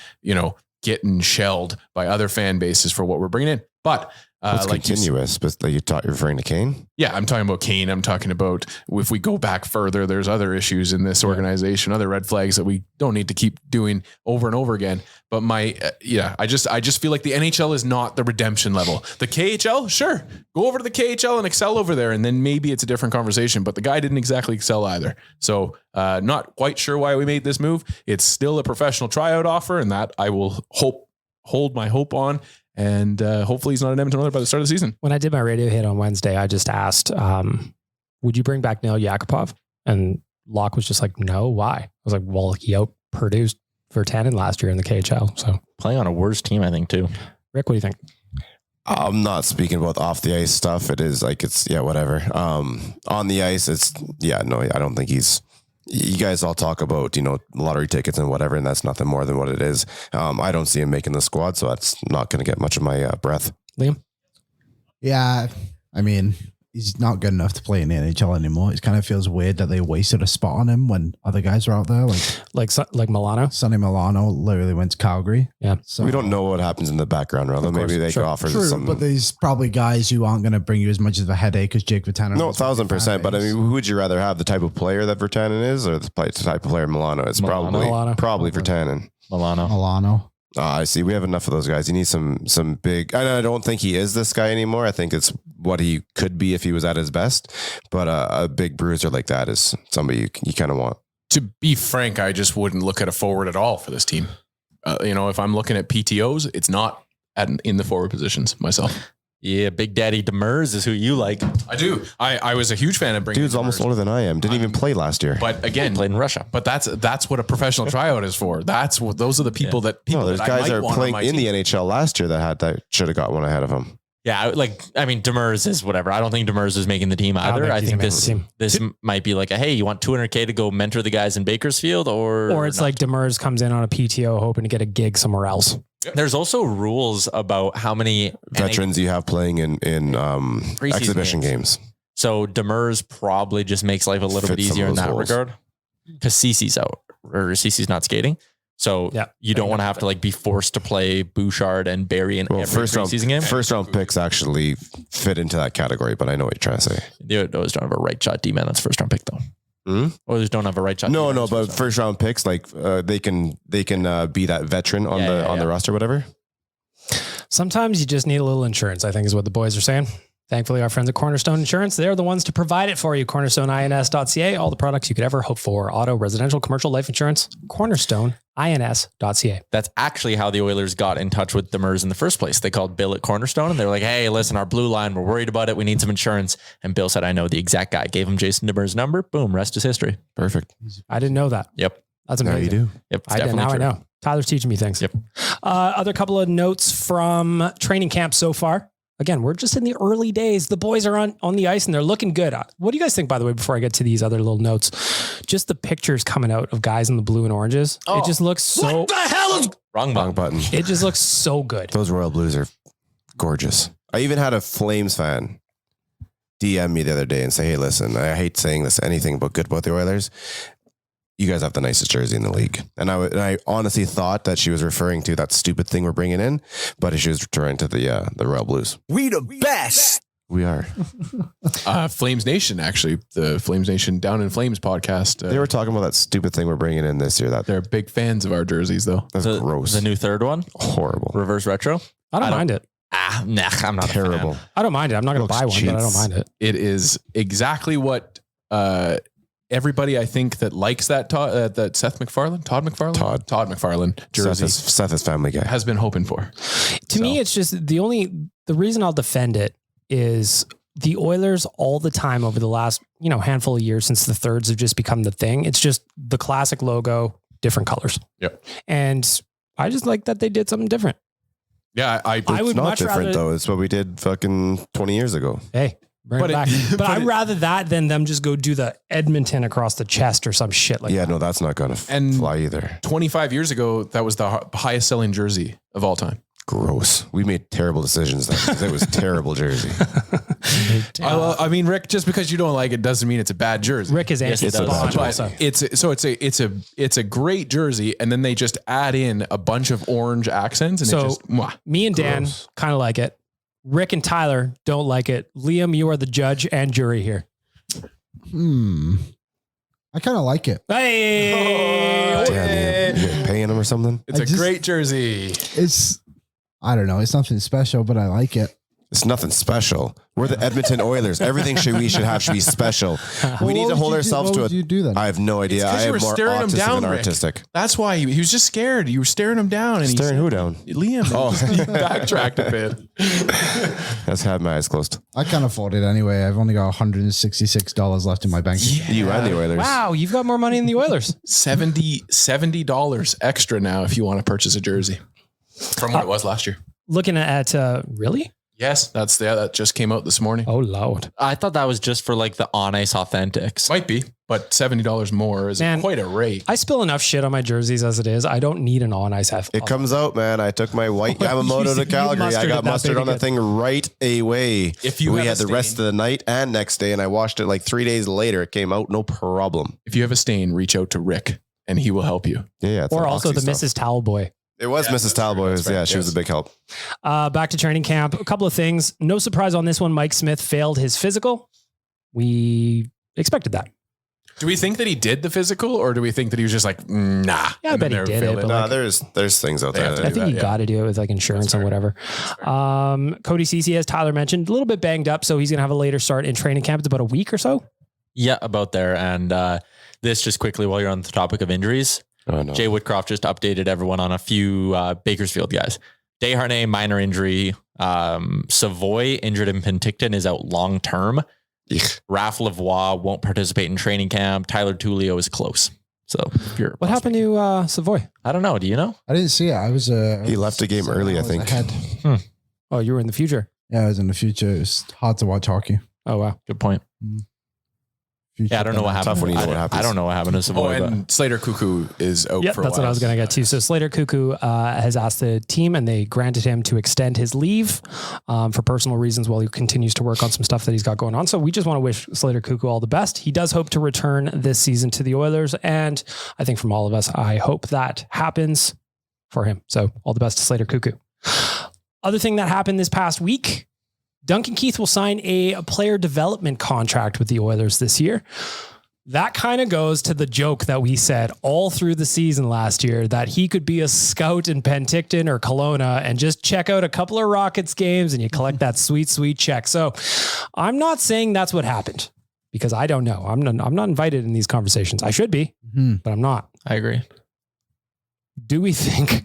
getting shelled by other fan bases for what we're bringing in. But it's like continuous, but you're referring to Kane? Yeah, I'm talking about Kane. I'm talking about if we go back further, there's other issues in this organization, other red flags that we don't need to keep doing over and over again. But I just feel like the NHL is not the redemption level. The KHL, sure, go over to the KHL and excel over there, and then maybe it's a different conversation. But the guy didn't exactly excel either. So not quite sure why we made this move. It's still a professional tryout offer, and that I will hold my hope on. And hopefully he's not an Edmonton Oiler by the start of the season. When I did my radio hit on Wednesday, I just asked, would you bring back Neil Yakupov? And Locke was just like, no, why? I was like, well, he outproduced Virtanen last year in the KHL. So Playing on a worse team, I think, too. Rick, what do you think? I'm not speaking about off the ice stuff. It is like, whatever. On the ice, I don't think he's... You guys all talk about, lottery tickets and whatever, and that's nothing more than what it is. I don't see him making the squad, so that's not going to get much of my breath. Liam? Yeah, I mean, he's not good enough to play in the NHL anymore. It kind of feels weird that they wasted a spot on him when other guys are out there. Like Milano? Sonny Milano literally went to Calgary. Yeah. So We don't know what happens in the background, rather. Maybe they could offer something. But there's probably guys who aren't going to bring you as much of a headache as Jake Virtanen. No, 1,000%. But I mean, who would you rather have? The type of player that Virtanen is, or the type of player Milano? It's Milano. probably Virtanen. Milano. I see. We have enough of those guys. You need some big. I don't think he is this guy anymore. I think it's what he could be if he was at his best. But a big bruiser like that is somebody you kind of want. To be frank, I just wouldn't look at a forward at all for this team. If I'm looking at PTOs, it's not in the forward positions myself. Yeah, Big Daddy Demers is who you like. I do. I was a huge fan of bringing. Dude's almost older than I am. Didn't even play last year. But again, Played in Russia. But that's what a professional triout is for. Those are the people that there's that guys I that are want playing on my in team. the NHL last year that should have got one ahead of him. Yeah, Demers is whatever. I don't think Demers is making the team either. I think this might be like hey, you want $200K to go mentor the guys in Bakersfield, or it's not? like Demers comes in on a PTO hoping to get a gig somewhere else. There's also rules about how many Veterans you have playing in exhibition games. So Demers probably just makes life a little bit easier in that regard because Cece's out or Cece's not skating. So you don't want to have to be forced to play Bouchard and Barry in every preseason game. First round picks actually fit into that category, but I know what you're trying to say. The Oilers don't have a right shot D-man. That's first round pick though. Oilers don't have a right shot. No, but first round picks, they can be that veteran on the roster, whatever. Sometimes you just need a little insurance, I think is what the boys are saying. Thankfully, our friends at Cornerstone Insurance, they're the ones to provide it for you. CornerstoneINS.ca, all the products you could ever hope for. Auto, residential, commercial, life insurance. CornerstoneINS.ca. That's actually how the Oilers got in touch with Demers in the first place. They called Bill at Cornerstone and they were like, hey, listen, our blue line, we're worried about it. We need some insurance. And Bill said, I know the exact guy. Gave him Jason Demers' number. Boom, rest is history. Perfect. I didn't know that. Yep. That's amazing. Now you do. Yep. I know. Tyler's teaching me things. Yep. Other couple of notes from training camp so far. Again, we're just in the early days. The boys are on the ice and they're looking good. What do you guys think, by the way, before I get to these other little notes? Just the pictures coming out of guys in the blue and oranges. It just looks so... What the hell is... Wrong button. It just looks so good. Those Royal Blues are gorgeous. I even had a Flames fan DM me the other day and say, hey, listen, I hate saying this, anything but good about the Oilers. You guys have the nicest jersey in the league. And I honestly thought that she was referring to that stupid thing we're bringing in, but she was referring to the Royal Blues. We the best. We are. Flames Nation, actually, the Flames Nation Down in Flames podcast. They were talking about that stupid thing we're bringing in this year. They're big fans of our jerseys, though. That's gross. The new third one? Horrible. Reverse retro? I don't mind it. I'm not terrible. I don't mind it. I'm not going to buy one, but I don't mind it. It is exactly what everybody I think that likes that Todd McFarlane jersey Seth is Family Guy. has been hoping for. To me, it's just the reason I'll defend it is the Oilers all the time over the last, handful of years since the thirds have just become the thing. It's just the classic logo, different colors. Yep. And I just like that they did something different. Yeah, I would not much different rather, though. It's what we did fucking 20 years ago. Hey, bring it back. But I'd rather that than them just go do the Edmonton across the chest or some shit like that. Yeah, no, that's not going to fly either. 25 years ago, that was the highest selling jersey of all time. Gross. We made terrible decisions then because it was terrible jersey. I mean, Rick, just because you don't like it doesn't mean it's a bad jersey. Rick is anti-Spawn also. It's a great jersey, and then they just add in a bunch of orange accents, and me and Dan kind of like it. Rick and Tyler don't like it. Liam, you are the judge and jury here. I kind of like it. Hey, Damn, you paying them or something? It's a great jersey. I don't know. It's nothing special, but I like it. It's nothing special. We're the Edmonton Oilers. Everything we should have should be special. We need to hold ourselves to it. What would you do then? I have no idea. I am more autistic than artistic. That's why he was just scared. You were staring him down. And Staring who down? Liam. Oh, he backtracked a bit. That's had my eyes closed. I can't afford it anyway. I've only got $166 left in my bank. Yeah. You and the Oilers. wow, you've got more money than the Oilers. $70 extra now if you want to purchase a jersey from what it was last year. Looking at really? Yes, that just came out this morning. Oh Lord! I thought that was just for like the on ice authentics. Might be, but $70 more is quite a rate. I spill enough shit on my jerseys as it is. I don't need an on ice athlete. It comes out, man. I took my white Yamamoto to Calgary. I got mustard on that thing right away. We had the rest of the night and next day, and I washed it like 3 days later. It came out, no problem. If you have a stain, reach out to Rick, and he will help you. Yeah, or also the Mrs. Towel Boy. It was Mrs. Talboy. Yeah, she was a big help. Back to training camp. A couple of things. No surprise on this one. Mike Smith failed his physical. We expected that. Do we think that he did the physical, or do we think that he was just like, nah? Yeah, I bet he did it. But no, there's things out there. I think you got to do it with like insurance and whatever. Cody Ceci, as Tyler mentioned, a little bit banged up, so he's going to have a later start in training camp. It's about a week or so. Yeah, about there. And this just quickly while you're on the topic of injuries. Oh, no. Jay Woodcroft just updated everyone on a few Bakersfield guys. Desharnais, minor injury. Savoy, injured in Penticton, is out long-term. Raph Lavoie won't participate in training camp. Tyler Tullio is close. So what happened to Savoy? I don't know. Do you know? I didn't see it. He left the game early, I think. Oh, you were in the future. Yeah, I was in the future. It's hard to watch hockey. Oh, wow. Good point. Yeah, I don't know what happened. Tough when you know what happens. I don't know what happened to Savoy. And Slater Cuckoo is out for a while. That's what I was going to get to. So Slater Cuckoo has asked the team, and they granted him to extend his leave for personal reasons while he continues to work on some stuff that he's got going on. So we just want to wish Slater Cuckoo all the best. He does hope to return this season to the Oilers, and I think from all of us, I hope that happens for him. So all the best to Slater Cuckoo. Other thing that happened this past week, Duncan Keith will sign a player development contract with the Oilers this year. That kind of goes to the joke that we said all through the season last year that he could be a scout in Penticton or Kelowna and just check out a couple of Rockets games and you collect that sweet, sweet check. So I'm not saying that's what happened because I don't know. I'm not invited in these conversations. I should be, but I'm not. I agree. Do we think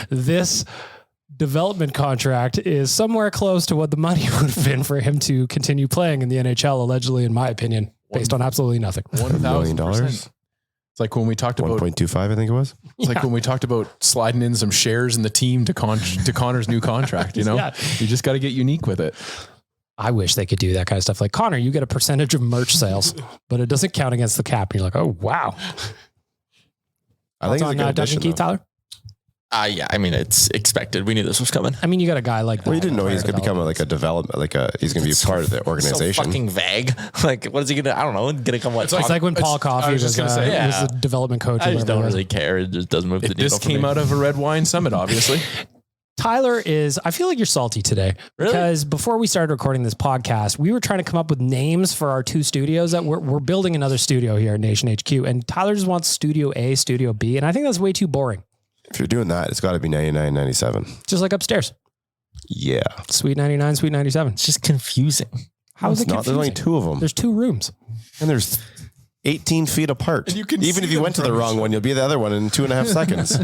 this development contract is somewhere close to what the money would have been for him to continue playing in the NHL, allegedly, in my opinion, based on absolutely nothing? $1 million. It's like when we talked about 1.25, I think it was. It's like when we talked about sliding in some shares in the team to Connor's new contract. You know, you just got to get unique with it. I wish they could do that kind of stuff. Like, Connor, you get a percentage of merch sales, but it doesn't count against the cap. And you're like, oh wow. I think it's a good addition, Keith, Tyler. Yeah, I mean, it's expected. We knew this was coming. I mean, you got a guy like that. Well, you didn't know he's going to become like a development, he's going to be part of the organization. So fucking vague. Like, what is he going to, I don't know, going to come what? It's like when Paul Coffey was the development coach. I just don't really care. It just doesn't move the needle. This came out of a red wine summit, obviously. Tyler I feel like you're salty today. Really? Because before we started recording this podcast, we were trying to come up with names for our two studios that we're building another studio here at Nation HQ. And Tyler just wants Studio A, Studio B. And I think that's way too boring. If you're doing that, it's got to be 99.97. Just like upstairs. Yeah. Sweet 99, Sweet 97. It's just confusing. How is it confusing? There's only two of them. There's two rooms. And there's 18 feet apart. And you can Even see if you them went to the from wrong each one, you'll be the other one in 2.5 seconds.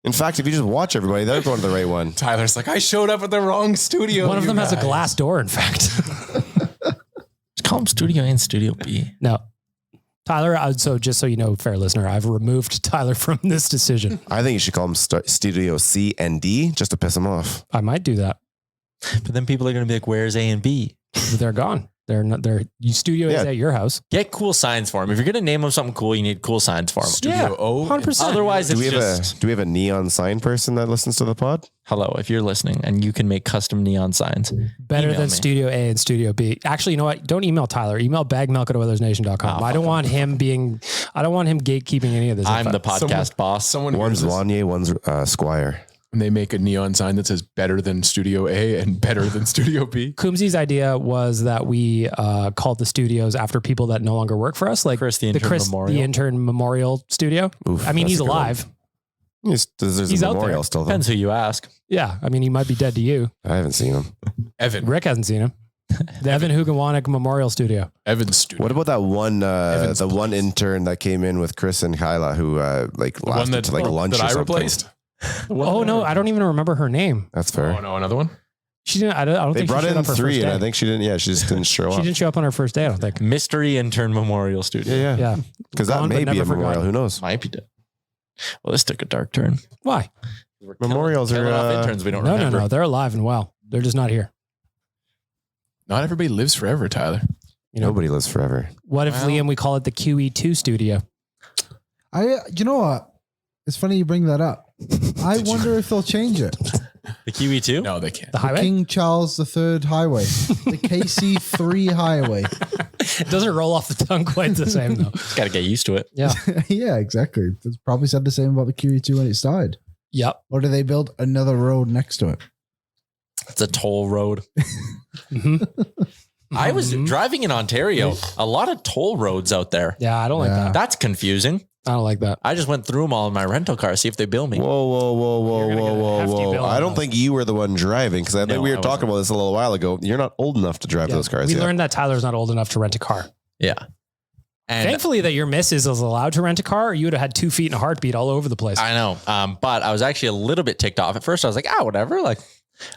In fact, if you just watch everybody, they're going to the right one. Tyler's like, I showed up at the wrong studio. One of you them has a guys." glass door, in fact. Just call them Studio A and Studio B. No. Tyler, so just so you know, fair listener, I've removed Tyler from this decision. I think you should call them Studio C and D just to piss them off. I might do that. But then people are going to be like, where's A and B? But they're gone. They're not. Studio is at your house. Get cool signs for them. If you're going to name them something cool, you need cool signs for them. Studio O. 100%. Otherwise, Do it's we have just do we have a neon sign person that listens to the pod? hello. If you're listening and you can make custom neon signs, Better email than me. Studio A and Studio B. Actually, you know what? Don't email Tyler. Email bagmilk@oilersnation.com. Oh, I don't want him gatekeeping any of this. I'm info. the podcast boss. Someone One's hears this Wanye, one's Squire. and they make a neon sign that says better than Studio A and better than Studio B. Coombsy's idea was that we called the studios after people that no longer work for us, like Chris, the intern memorial. the intern memorial studio. Oof, I mean, that's he's a good one. alive. There's He's a out memorial there. still, though. Depends who you ask. Yeah, I mean, he might be dead to you. I haven't seen him. Evan. Rick hasn't seen him. The Evan Hugenwanek Memorial Studio. Evan's Studio. What about that one, Evan's the one place. intern that came in with Chris and Kyla who lasted to lunch that or I something? replaced? Oh no, I don't even remember her name. That's fair. Oh no, another one. She didn't. I don't They think brought she showed in up her 3, first and day. I think she didn't. Yeah, she just didn't show She up. didn't show up on her first day. I don't think. Mystery intern memorial studio. Yeah, Yeah, because that Gone, may but be a never memorial. forgotten. Who knows? Might be dead. Well, this took a dark turn. why? We're Memorials killing are, off uh, interns we don't No, remember. no. They're alive and well. They're just not here. Not everybody lives forever, Tyler. You know, Nobody lives forever. what if Well- Liam? We call it the QE2 studio. You know what? It's funny you bring that up. I wonder if they'll change it. The QE2? No, they can't. The highway King Charles III Highway, the KC3 Highway. it doesn't roll off the tongue quite the same though. Just got to get used to it. Yeah. Yeah, exactly. It's probably said the same about the QE2 when it started. Yep. Or do they build another road next to it? It's a toll road. Mhm. I was Mhm. driving in Ontario. A lot of toll roads out there. Yeah, I don't like Yeah. that. That's confusing. I don't like that. I just went through them all in my rental car, see if they bill me. Whoa, whoa, whoa, whoa, You're gonna whoa, get a whoa, hefty whoa! bill on I don't those. think you were the one driving because I think No, we I were talking wasn't. about this a little while ago. You're not old enough to drive Yeah. those cars We yet. learned that Tyler's not old enough to rent a car. Yeah. And Thankfully that your missus is allowed to rent a car, or you would have had 2 feet and a heartbeat all over the place. I know. But I was actually a little bit ticked off. At first, I was like, whatever. Like,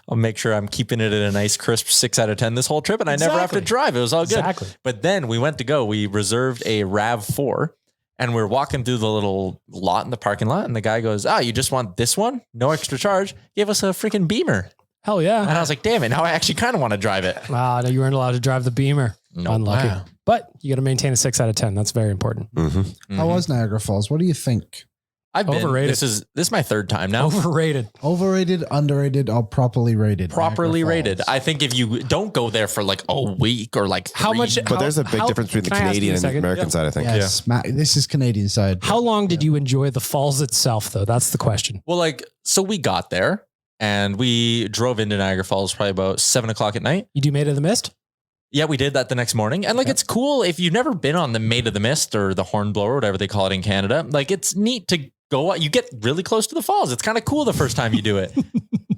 I'll make sure I'm keeping it at a nice crisp 6 out of 10 this whole trip. And I never have to Exactly. drive. It was all good. Exactly. But then we went to go. We reserved a RAV4 and we're walking through the little lot in the parking lot. And the guy goes, you just want this one? No extra charge. Gave us a freaking Beamer. Hell yeah. And I was like, damn it. Now I actually kind of want to drive it. No, you weren't allowed to drive the Beamer. No. Unlucky. Wow. But you got to maintain a 6 out of 10. That's very important. Mm-hmm. How was Niagara Falls? What do you think? I've been. Overrated. This is my third time now. Overrated. Overrated, underrated, or properly rated? Properly Niagara rated. Falls. I think if you don't go there for like a week or like How 3 much- But there's a big How- difference between the can I ask you Canadian a and second? American side, I think. Yes, this is Canadian side. How long did you enjoy the falls itself, though? That's the question. Well, like, so we got there and we drove into Niagara Falls probably about 7:00 at night. You do Maid of the Mist? Yeah, we did that the next morning. And like, it's cool if you've never been on the Maid of the Mist or the Hornblower, whatever they call it in Canada. Like, it's neat to go out. You get really close to the falls. It's kind of cool the first time you do it.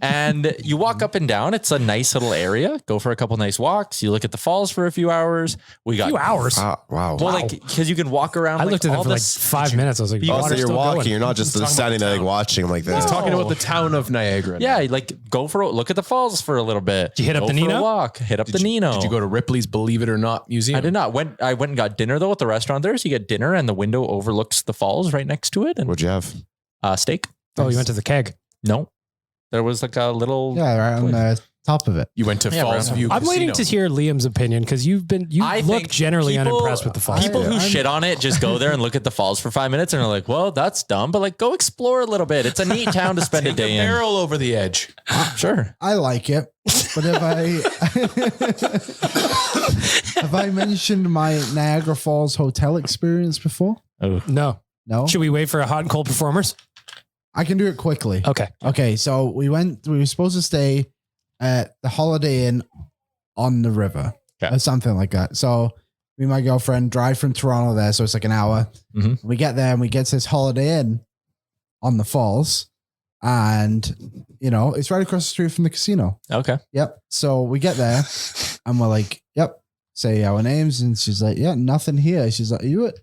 And you walk up and down. It's a nice little area. Go for a couple nice walks. You look at the falls for a few hours. We got A few hours. Wow. Well, Wow. like, because you can walk around. I like, looked at them all for like this- 5 minutes. I was like, You- Oh, so water's you're still walking. going. You're not just Talking about standing there like town. watching like this. He's talking No. about the town of Niagara. Yeah, like go for a look at the falls for a little bit. Did you hit up Go the for a Nino? walk. Hit up Did the you, Nino. Did you go to Ripley's Believe It or Not museum? I did not. I went and got dinner though at the restaurant there. So you get dinner and the window overlooks the falls right next to it. And What'd you have? steak. Oh, you went to the keg. No, there was like a little. Yeah, right on the top of it. You went to Yeah, Falls bro. View I'm waiting to Casino. hear Liam's opinion because you I look think generally people- unimpressed with the falls. People who I'm- shit on it just go there and look at the falls for 5 minutes and are like, "Well, that's dumb," but like, go explore a little bit. It's a neat town to spend a Take the day in. barrel over the edge. Sure. I like it, but if have I mentioned my Niagara Falls hotel experience before? Oh, No. No, Should we wait for a hot and cold performers? I can do it quickly. Okay. Okay, so we were supposed to stay at the Holiday Inn on the river Okay. or something like that. So me and my girlfriend drive from Toronto there. So it's like an hour. Mhm. We get there and we get to this Holiday Inn on the falls. And, it's right across the street from the casino. okay. Yep. So we get there and we're like, yep, say our names, and she's like, yeah, nothing here. She's like, are you at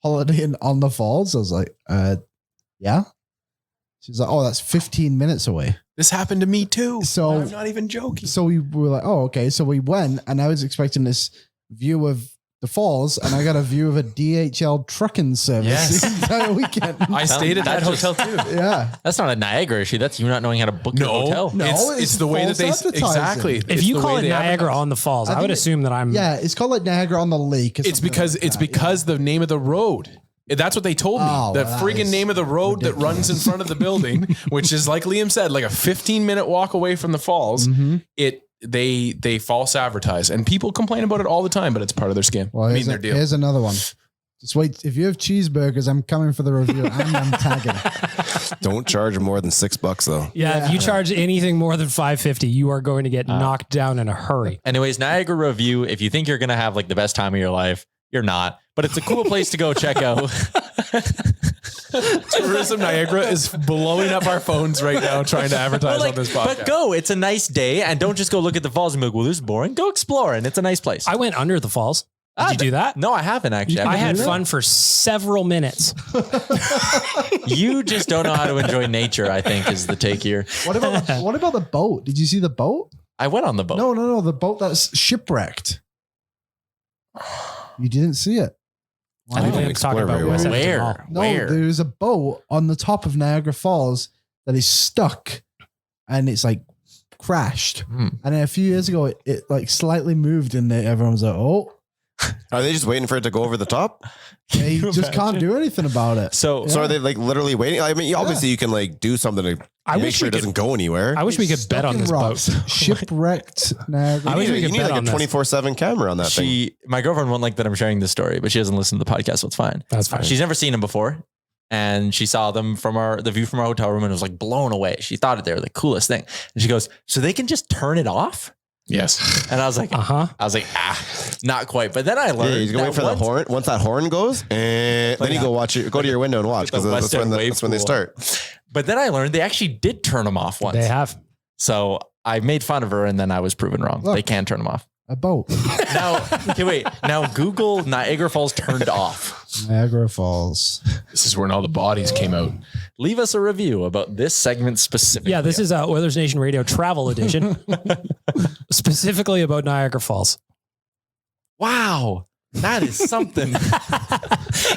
Holiday Inn on the Falls? I was like, yeah. She's like, oh, that's 15 minutes away. This happened to me too. So I'm not even joking. So we were like, oh, okay. So we went, and I was expecting this view of the falls, and I got a view of a DHL trucking service Yes. the entire weekend. I stayed at that hotel too. Yeah. That's not a Niagara issue. That's you not knowing how to book your hotel. No. It's the way that they false advertising. exactly. If It's you the call way it they Niagara advertise. on the Falls, I I would think assume that I'm. Yeah, it's called like Niagara on the Lake. Or It's something because like that, the name of the road. That's what they told me. Oh, The well, that friggin' is name of the road that runs in front of the building, which is like Liam said, like a 15-minute walk away from the falls. Mm-hmm. They false advertise, and people complain about it all the time, but it's part of their scam. Well, their deal. here's another one. Just wait. If you have cheeseburgers, I'm coming for the review and I'm tagging. Don't charge more than $6 though. Yeah, if you charge anything more than $5.50, you are going to get knocked down in a hurry. Anyways, Niagara review. If you think you're going to have like the best time of your life, you're not, but it's a cool place to go check out. Tourism Niagara is blowing up our phones right now trying to advertise on this podcast. But go, it's a nice day, and don't just go look at the falls and be like, well, this is boring. Go explore, and it's a nice place. I went under the falls. Did you do that? No, I haven't actually. I had never fun for several minutes. You just don't know how to enjoy nature, I think, is the take here. What about the boat? Did you see the boat? I went on the boat. No. The boat that's shipwrecked. You didn't see it. I think didn't it's talking explore about very well. West Edmonton Where? Mall. No, Where? there's a boat on the top of Niagara Falls that is stuck, and it's like crashed. And then a few years ago, it like slightly moved, and everyone was like, "Oh, Are they just waiting for it to go over the top? they just can't do anything about it." So, So are they like literally waiting? I mean, obviously you can like do something to I make wish sure we it could- doesn't go anywhere. I wish we could It's bet stuck on in this rocks. boat. Shipwrecked Niagara. I wish we you could need bet like on a this. 24/7 camera on that thing. my girlfriend won't like that I'm sharing this story, but she hasn't listened to the podcast, so it's fine. That's fine. She's never seen them before. And she saw them from the view from our hotel room and was like blown away. She thought they were the coolest thing. And she goes, so they can just turn it off? Yes. And I was like, not quite. But then I learned. Yeah, you can wait for the horn. Once that horn goes, then you go to your window and watch because that's when they start. But then I learned they actually did turn them off once. They have. So I made fun of her and then I was proven wrong. Look. They can turn them off. A boat. Now, okay, wait. Now Google Niagara Falls turned off. Niagara Falls. This is when all the bodies came out. Leave us a review about this segment specifically. Yeah, this is Oilers Nation Radio Travel Edition, specifically about Niagara Falls. Wow. That is something.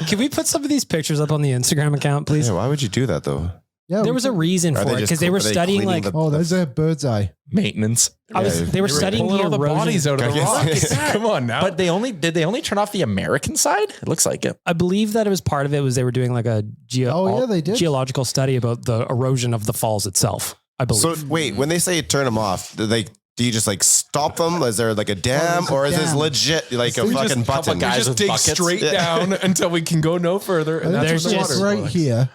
Can we put some of these pictures up on the Instagram account, please? Yeah, why would you do that though? Yeah, There was a reason Are for they it just because they were are they studying cleaning like Oh, there's a bird's eye. Maintenance. they were studying Pulling the all the erosion. bodies out of the Yes. rock. Come on now. But did they only turn off the American side? It looks like it. I believe that it was part of it was they were doing like a they did. geological study about the erosion of the falls itself. I believe. So wait, when they say turn them off, do you just like stop them? Is there like a dam, there's a or is this dam. legit like a We just fucking button? couple guys just with dig buckets. straight down until we can go no further. And that's There's where the just water right goes. here.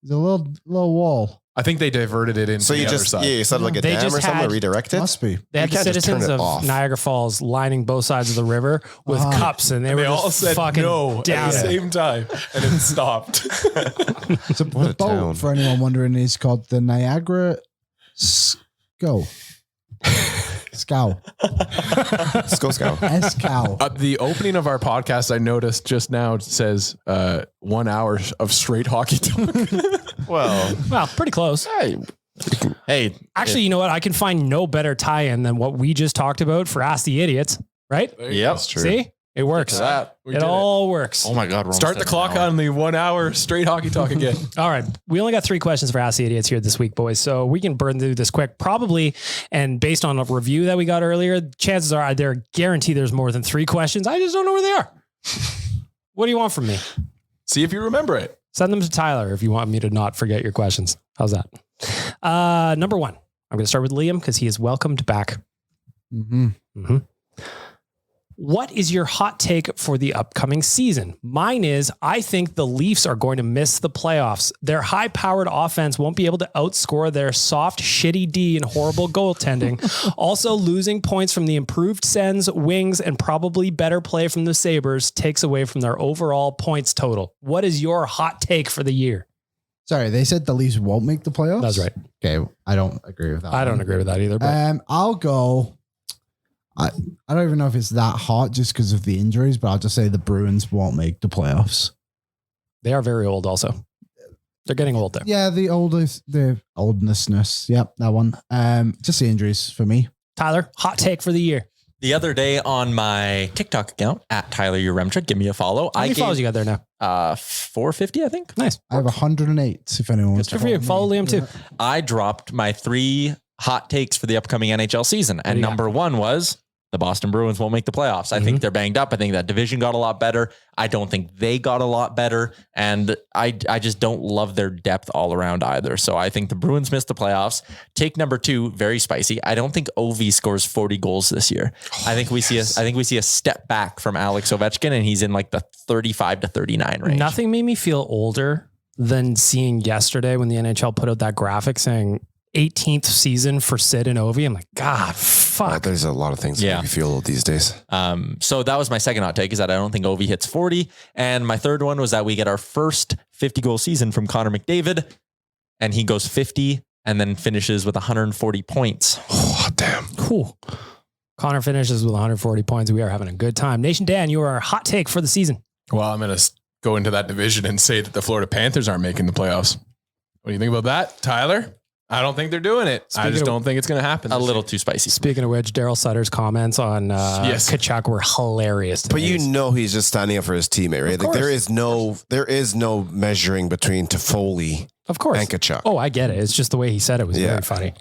There's a little wall. I think they diverted it into So you the other just side. you set like a They dam just or something had- to redirect it. Must be. they had you the can't just turn citizens it of off. Niagara Falls lining both sides of the river with cups, and they were all just said fucking no down at the it. same time, and it stopped. So What the a boat, town. for anyone wondering, is called the Niagara Scow. Scow. Scow. S-Cow. The opening of our podcast, I noticed just now, says 1 hour of straight hockey talk. Well, Well, pretty close. Hey, Actually, you know what? I can find no better tie-in than what we just talked about for Ask the Idiots, right? yep. that's true. See? It works. That. We It did all works. Oh my God. we're Start the almost at clock an hour. on the 1 hour straight hockey talk again. All right. We only got 3 questions for Ask the Idiots here this week, boys. So we can burn through this quick. Probably, and based on a review that we got earlier, chances are they're guaranteed there's more than 3 questions. I just don't know where they are. What do you want from me? See if you remember it. Send them to Tyler if you want me to not forget your questions. How's that? Number 1. I'm going to start with Liam because he is welcomed back. Mm-hmm. What is your hot take for the upcoming season? Mine is, I think the Leafs are going to miss the playoffs. Their high-powered offense won't be able to outscore their soft, shitty D and horrible goaltending. Also, losing points from the improved Sens, Wings, and probably better play from the Sabres takes away from their overall points total. What is your hot take for the year? Sorry, they said the Leafs won't make the playoffs? That's right. Okay, I don't agree with that. I don't agree with that either. But I'll go. I don't even know if it's that hot just because of the injuries, but I'll just say the Bruins won't make the playoffs. They are very old also. They're getting old there. Yeah, the oldness. Yep, that one. Just the injuries for me. Tyler, hot take for the year. The other day on my TikTok account at Tyler Uremchuk, give me a follow. How many follows you got there now? 450, I think. Nice. I have 108 if anyone wants Good for you. Follow Liam too. I dropped my 3 hot takes for the upcoming NHL season. And number 1 was the Boston Bruins won't make the playoffs. I think they're banged up. I think that division got a lot better. I don't think they got a lot better. And I just don't love their depth all around either. So I think the Bruins missed the playoffs. Take number 2, very spicy. I don't think Ovi scores 40 goals this year. I think we see a step back from Alex Ovechkin, and he's in like the 35 to 39 range. Nothing made me feel older than seeing yesterday when the NHL put out that graphic saying 18th season for Sid and Ovi. I'm like, God, fuck. There's a lot of things that make you feel old these days. So that was my second hot take, is that I don't think Ovi hits 40. And my third one was that we get our first 50 goal season from Connor McDavid, and he goes 50 and then finishes with 140 points. Oh, damn. Cool. Connor finishes with 140 points. We are having a good time. Nation Dan, you are our hot take for the season. Well, I'm going to go into that division and say that the Florida Panthers aren't making the playoffs. What do you think about that, Tyler? I don't think they're doing it. I just don't think it's going to happen. A little too spicy. Speaking of which, Daryl Sutter's comments on Tkachuk were hilarious. But you know he's just standing up for his teammate, right? Like there is no measuring between Toffoli and Tkachuk. Oh, I get it. It's just the way he said it was very funny.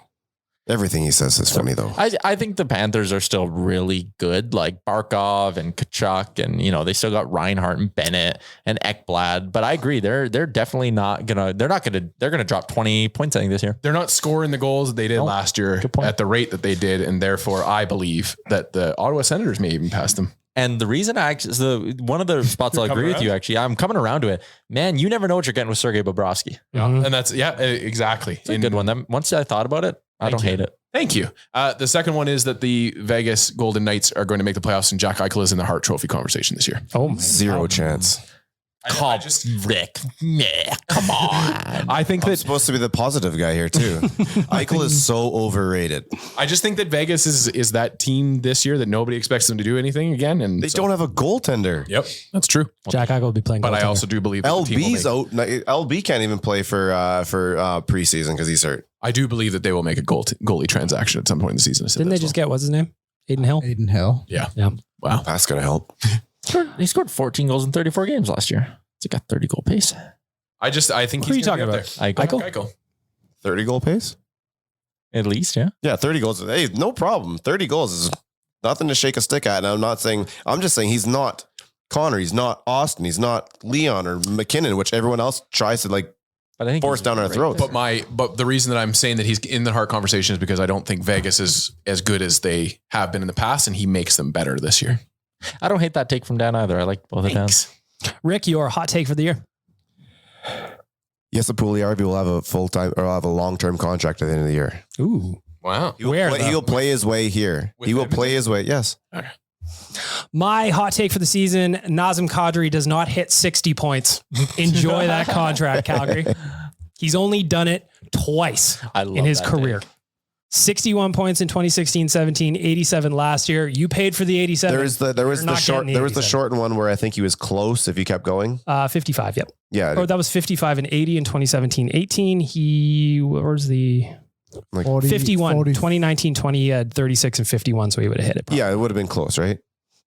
Everything he says is funny though. I think the Panthers are still really good, like Barkov and Tkachuk, and they still got Reinhart and Bennett and Ekblad. But I agree, they're definitely not gonna. They're gonna drop 20 points, I think, this year. They're not scoring the goals that they did last year at the rate that they did, and therefore I believe that the Ottawa Senators may even pass them. And the reason one of the spots I'll agree with you, actually, I'm coming around to it. Man, you never know what you're getting with Sergei Bobrovsky. And that's exactly. It's a good one. Once I thought about it, I don't hate it. Thank you. The second one is that the Vegas Golden Knights are going to make the playoffs, and Jack Eichel is in the Hart Trophy conversation this year. Oh, zero chance. Rick, come on. I think I'm that supposed to be the positive guy here too. Eichel is so overrated. I just think that Vegas is that team this year that nobody expects them to do anything again, and they don't have a goaltender. Yep, that's true. Jack Eichel will be playing, but goaltender. I also do believe that LB's out. LB can't even play for preseason because he's hurt. I do believe that they will make a goalie transaction at some point in the season. Didn't they just get what's his name? Aiden Hill. Yeah. Wow, that's gonna help. He scored 14 goals in 34 games last year. It's like a 30 goal pace. I think who are you talking about? Eichel. 30 goal pace? At least, yeah. Yeah, 30 goals. Hey, no problem. 30 goals is nothing to shake a stick at. And I'm just saying he's not Connor. He's not Austin. He's not Leon or McKinnon, which everyone else tries to force down our throats. But the reason that I'm saying that he's in the Hart conversation is because I don't think Vegas is as good as they have been in the past, and he makes them better this year. I don't hate that take from Dan either. I like both of Dan's. Rick, your hot take for the year. Yes, the Pugliarvi will have a full-time or have a long-term contract at the end of the year. Ooh. Wow. He'll play his way here. He will play his way. Yes. Okay. My hot take for the season, Nazem Kadri does not hit 60 points. Enjoy that contract, Calgary. He's only done it twice in his career. 61 points in 2016-17, 87 last year. You paid for the 87. There was the short one where I think he was close if he kept going. 55, yep. Yeah. Oh, that was 55 and 80 in 2017-18. Where's the 51? 2019-20, he had 36 and 51, so he would have hit it. Probably. Yeah, it would have been close, right?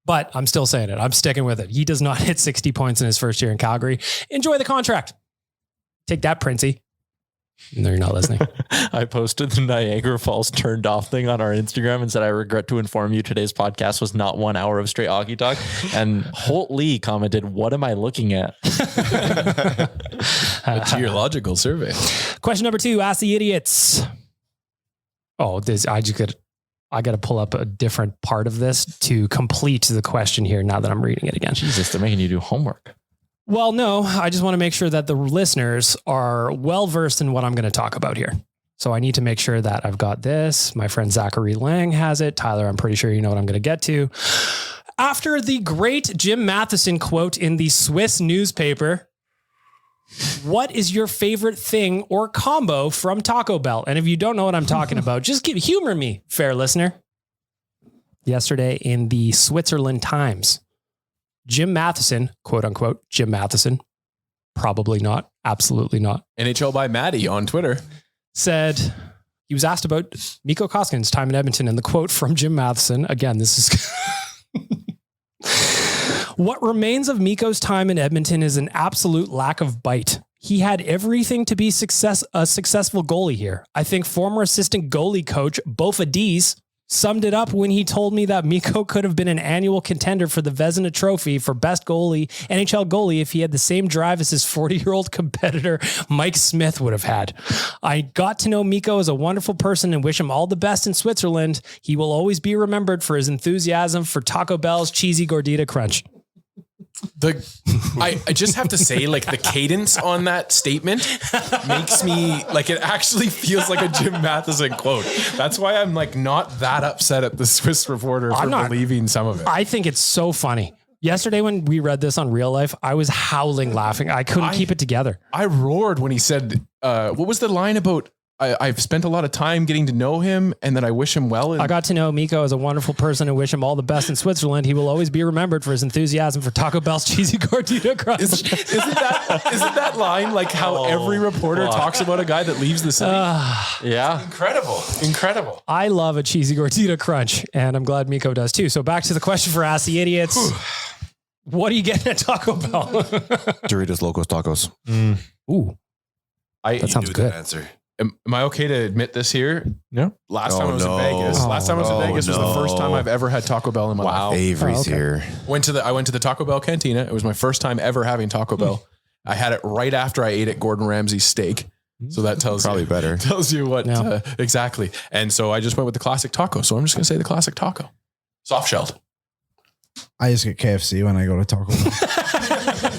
But I'm still saying it. I'm sticking with it. He does not hit 60 points in his first year in Calgary. Enjoy the contract. Take that, Princey. No, you're not listening. I posted the Niagara Falls turned off thing on our Instagram and said, I regret to inform you today's podcast was not 1 hour of straight hockey talk. And Holt Lee commented, what am I looking at? A geological survey. Question number 2, ask the idiots. Oh, I got to pull up a different part of this to complete the question here now that I'm reading it again. Jesus, they're making you do homework. Well, no, I just want to make sure that the listeners are well-versed in what I'm going to talk about here. So I need to make sure that I've got this. My friend Zachary Lang has it. Tyler, I'm pretty sure you know what I'm going to get to. After the great Jim Matheson quote in the Swiss newspaper, what is your favorite thing or combo from Taco Bell? And if you don't know what I'm talking about, just humor me, fair listener. yesterday in the Switzerland Times. Jim Matheson, quote unquote, Jim Matheson, probably not, absolutely not. NHL by Maddie on Twitter Said he was asked about Mikko Koskinen's time in Edmonton, and the quote from Jim Matheson, again, this is... What remains of Mikko's time in Edmonton is an absolute lack of bite. He had everything to be a successful goalie here. I think former assistant goalie coach Bofa Dees summed it up when he told me that Mikko could have been an annual contender for the Vezina Trophy for best goalie, NHL goalie, if he had the same drive as his 40-year-old competitor Mike Smith would have had. I got to know Mikko as a wonderful person and wish him all the best in Switzerland. He will always be remembered for his enthusiasm for Taco Bell's cheesy gordita crunch. I just have to say, like, the cadence on that statement makes me like, it actually feels like a Jim Matheson quote. That's why I'm like not that upset at the Swiss reporter for believing some of it. I think it's so funny. Yesterday when we read this on Real Life, I was howling laughing. I couldn't keep it together. I roared when he said, what was the line about? I've spent a lot of time getting to know him and that I wish him well. I got to know Mikko as a wonderful person and wish him all the best in Switzerland. He will always be remembered for his enthusiasm for Taco Bell's cheesy gordita crunch. Isn't that line like how every reporter talks about a guy that leaves the city? Yeah. Incredible. I love a cheesy gordita crunch, and I'm glad Mikko does too. So back to the question for Ask the Idiots. What are you getting at Taco Bell? Doritos Locos Tacos. Ooh, that sounds good. That answer. Am I okay to admit this here? No. Last time I was in Vegas was the first time I've ever had Taco Bell in my life. Avery's here. I went to the Taco Bell cantina. It was my first time ever having Taco Bell. I had it right after I ate at Gordon Ramsay's steak. So that tells you what exactly. And so I just went with the classic taco. So I'm just going to say the classic taco. Soft shelled. I just get KFC when I go to Taco Bell.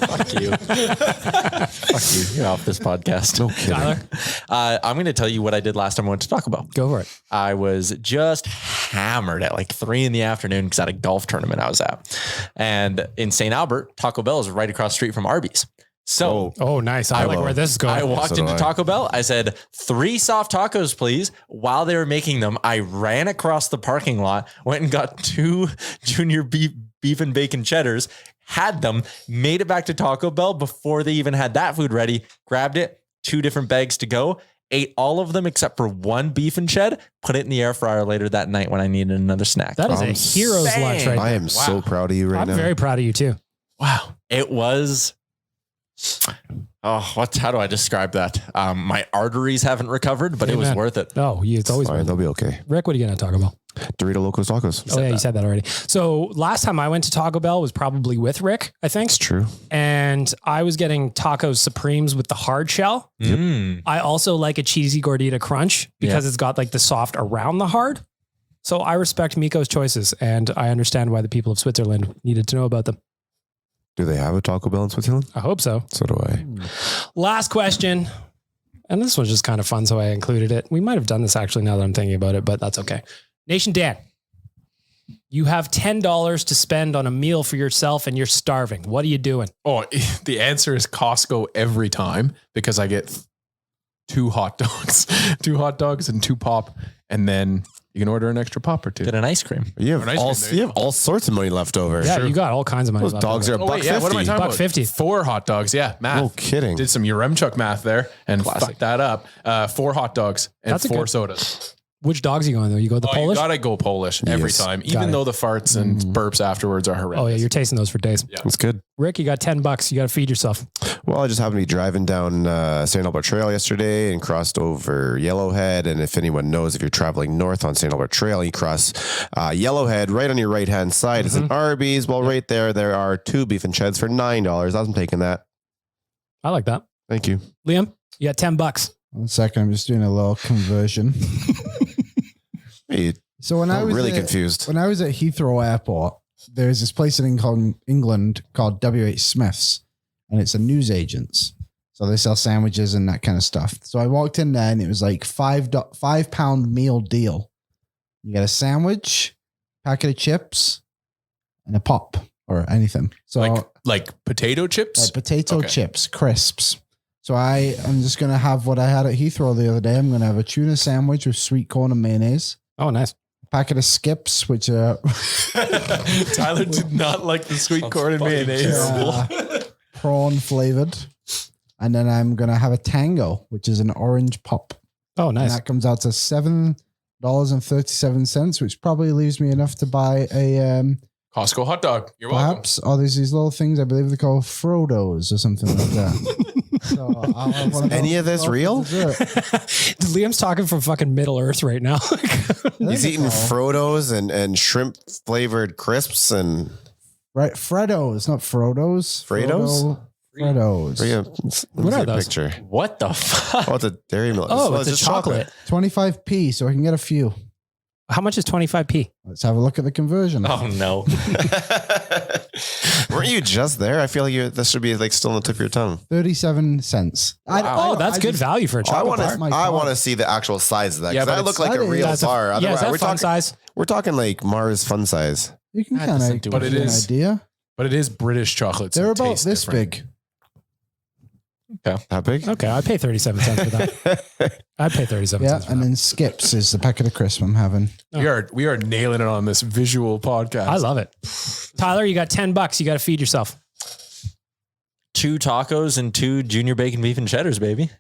Fuck you. Fuck you. You're off this podcast. No kidding. Tyler, I'm going to tell you what I did last time I went to Taco Bell. go for it. I was just hammered at like 3 p.m. because I had a golf tournament I was at. And in St. Albert, Taco Bell is right across the street from Arby's. So Oh, nice. I like where this is going. I walked into Taco Bell. I said, 3 soft tacos, please. While they were making them, I ran across the parking lot, went and got 2 junior beef and bacon cheddars, had them, made it back to Taco Bell before they even had that food ready, grabbed it, 2 different bags to go, ate all of them except for 1 beef and ched, put it in the air fryer later that night when I needed another snack. That is a hero's lunch right I there. am so proud of you right now. I'm very proud of you too. Wow. It was... how do I describe that? My arteries haven't recovered, but it was worth it. Oh, it's always Fine, worth it. they'll be okay. Rick, what are you going to talk about? Dorito Locos Tacos. Oh yeah, you said that already. So last time I went to Taco Bell was probably with Rick, I think. It's true. And I was getting tacos supremes with the hard shell. I also like a cheesy gordita crunch because it's got like the soft around the hard. So I respect Mikko's choices, and I understand why the people of Switzerland needed to know about them. Do they have a Taco Bell in Switzerland? I hope so. So do I. Last question. And this was just kind of fun, so I included it. We might have done this actually now that I'm thinking about it, but that's okay. Nation Dan, you have $10 to spend on a meal for yourself and you're starving. What are you doing? Oh, the answer is Costco every time because I get 2 hot dogs, 2 hot dogs and 2 pop. And then you can order an extra pop or 2. Get an ice cream. You have all sorts of money left over. Yeah, you got all kinds of money. Those left dogs over. are $1.50. What am I talking about? $1.50. 4 hot dogs. Yeah, math. No kidding. Did some Yaremchuk math there and fucked that up. 4 hot dogs and That's 4 sodas. Which dogs are you going though? You go the Polish? You gotta go Polish every time, even though the farts and burps afterwards are horrendous. Oh yeah, you're tasting those for days. Yeah. That's good. Rick, you got $10. You got to feed yourself. Well, I just happened to be driving down St. Albert Trail yesterday and crossed over Yellowhead. And if anyone knows, if you're traveling north on St. Albert Trail, you cross Yellowhead right on your right-hand side. It's an Arby's. Well, right there are 2 beef and cheds for $9. I'm taking that. I like that. Thank you. Liam, you got $10. 1 second, I'm just doing a little conversion. Hey, So when I was really confused. When I was at Heathrow Airport, there's this place in England called WH Smith's, and it's a news agents. So they sell sandwiches and that kind of stuff. So I walked in there and it was like £5 meal deal. You get a sandwich, packet of chips, and a pop or anything. So like potato chips, potato chips, crisps. So I'm just going to have what I had at Heathrow the other day. I'm going to have a tuna sandwich with sweet corn and mayonnaise. Oh, nice. packet of Skips, which are Tyler did not like the sweet corn and mayonnaise. prawn flavored. And then I'm going to have a Tango, which is an orange pop. Oh, And nice. that comes out to $7.37, which probably leaves me enough to buy a Costco hot dog. You're welcome. perhaps. Oh, there's these little things. I believe they're called Frodo's or something like that. So I'll have one Any of those this for real? dessert. Liam's talking from fucking Middle Earth right now. He's eating Frodo's and shrimp flavored crisps and Right, Freddo's, not Frodo's. Fredos? Freddo's. What are those? Picture. What the fuck? Oh, it's a dairy milk. Oh, Well, it's a just chocolate. 25p, so I can get a few. How much is 25p? Let's have a look at the conversion. Oh no. Weren't you just there? I feel like this should be like still on the tip of your tongue. 37 cents. Oh, that's good value for a I chocolate want bar. to. I want to see the actual size of that. Yeah, Yeah, but that look like a that is- real that's bar. Yeah, is Otherwise, that we're fun talking. size? We're talking like Mars fun size. You can That kind doesn't of do get it. an But it is- idea. But it is British chocolate. So They're it about tastes this different. big. That big? Okay, I'd pay 37 cents for that. I'd pay 37 Yeah, cents for and that. then Skips is the packet of crisp I'm having. We are nailing it on this visual podcast. I love it. Tyler, you got $10. You got to feed yourself. 2 tacos and 2 junior bacon beef and cheddars, baby.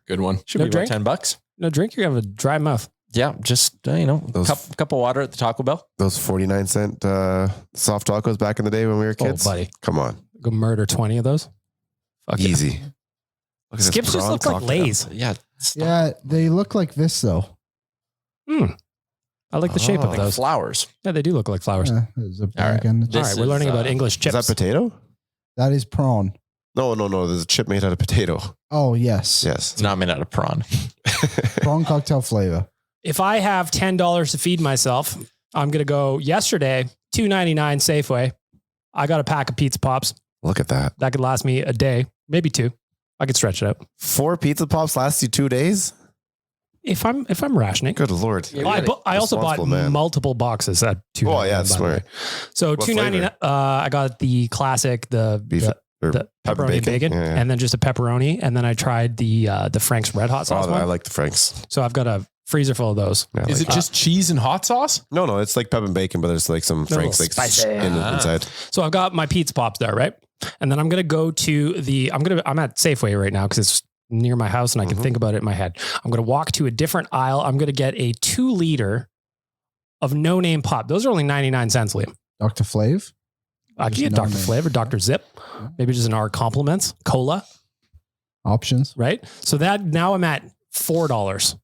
Good one. Should No be drink? about $10. No drink, you're going to have a dry mouth. Yeah, just cup of water at the Taco Bell. Those 49-cent soft tacos back in the day when we were kids. Oh, buddy. Come on, Go murder 20 of those. Fuck yeah. easy. Look at this Skips just prawn look like cocktail. Lay's. Yeah. Yeah, they look like this though. I like the shape of Like those. flowers. Yeah, they do look like flowers. Yeah, there's a bag right. and All This right, we're is, learning about English Is chips. that potato? that is prawn. No. There's a chip made out of potato. Oh yes, Yes. It's not made out of prawn. prawn cocktail flavor. If I have $10 to feed myself, I'm going to go yesterday, $2.99 Safeway. I got a pack of Pizza Pops. Look at that. That could last me a day, maybe 2. I could stretch it out. 4 pizza pops last you 2 days? If I'm rationing. Good Lord. I also bought Responsible man. multiple boxes at $2.99. Oh, yeah, by the smart. way. So What $2.99. flavor? I got the classic, the Or the pepper pepperoni bacon, Yeah, yeah. and then just a pepperoni, and then I tried the Frank's Red Hot Sauce Oh, one. I like the Franks. So I've got a freezer full of those. Yeah, I Is like it just cheese and hot sauce? No, it's like pepper and bacon, but there's like some They're a Franks little like spicy. inside. So I've got my Pizza Pops there, right? And then I'm gonna go to I'm at Safeway right now because it's near my house and I can think about it in my head. I'm gonna walk to a different aisle. I'm gonna get a 2 liter of no name pop. Those are only 99 cents, Liam. Dr. Flav. I can Just get no Dr. name. Flavor, Dr. Zip, maybe just an R compliments, cola, Options. right? So that now I'm at $4,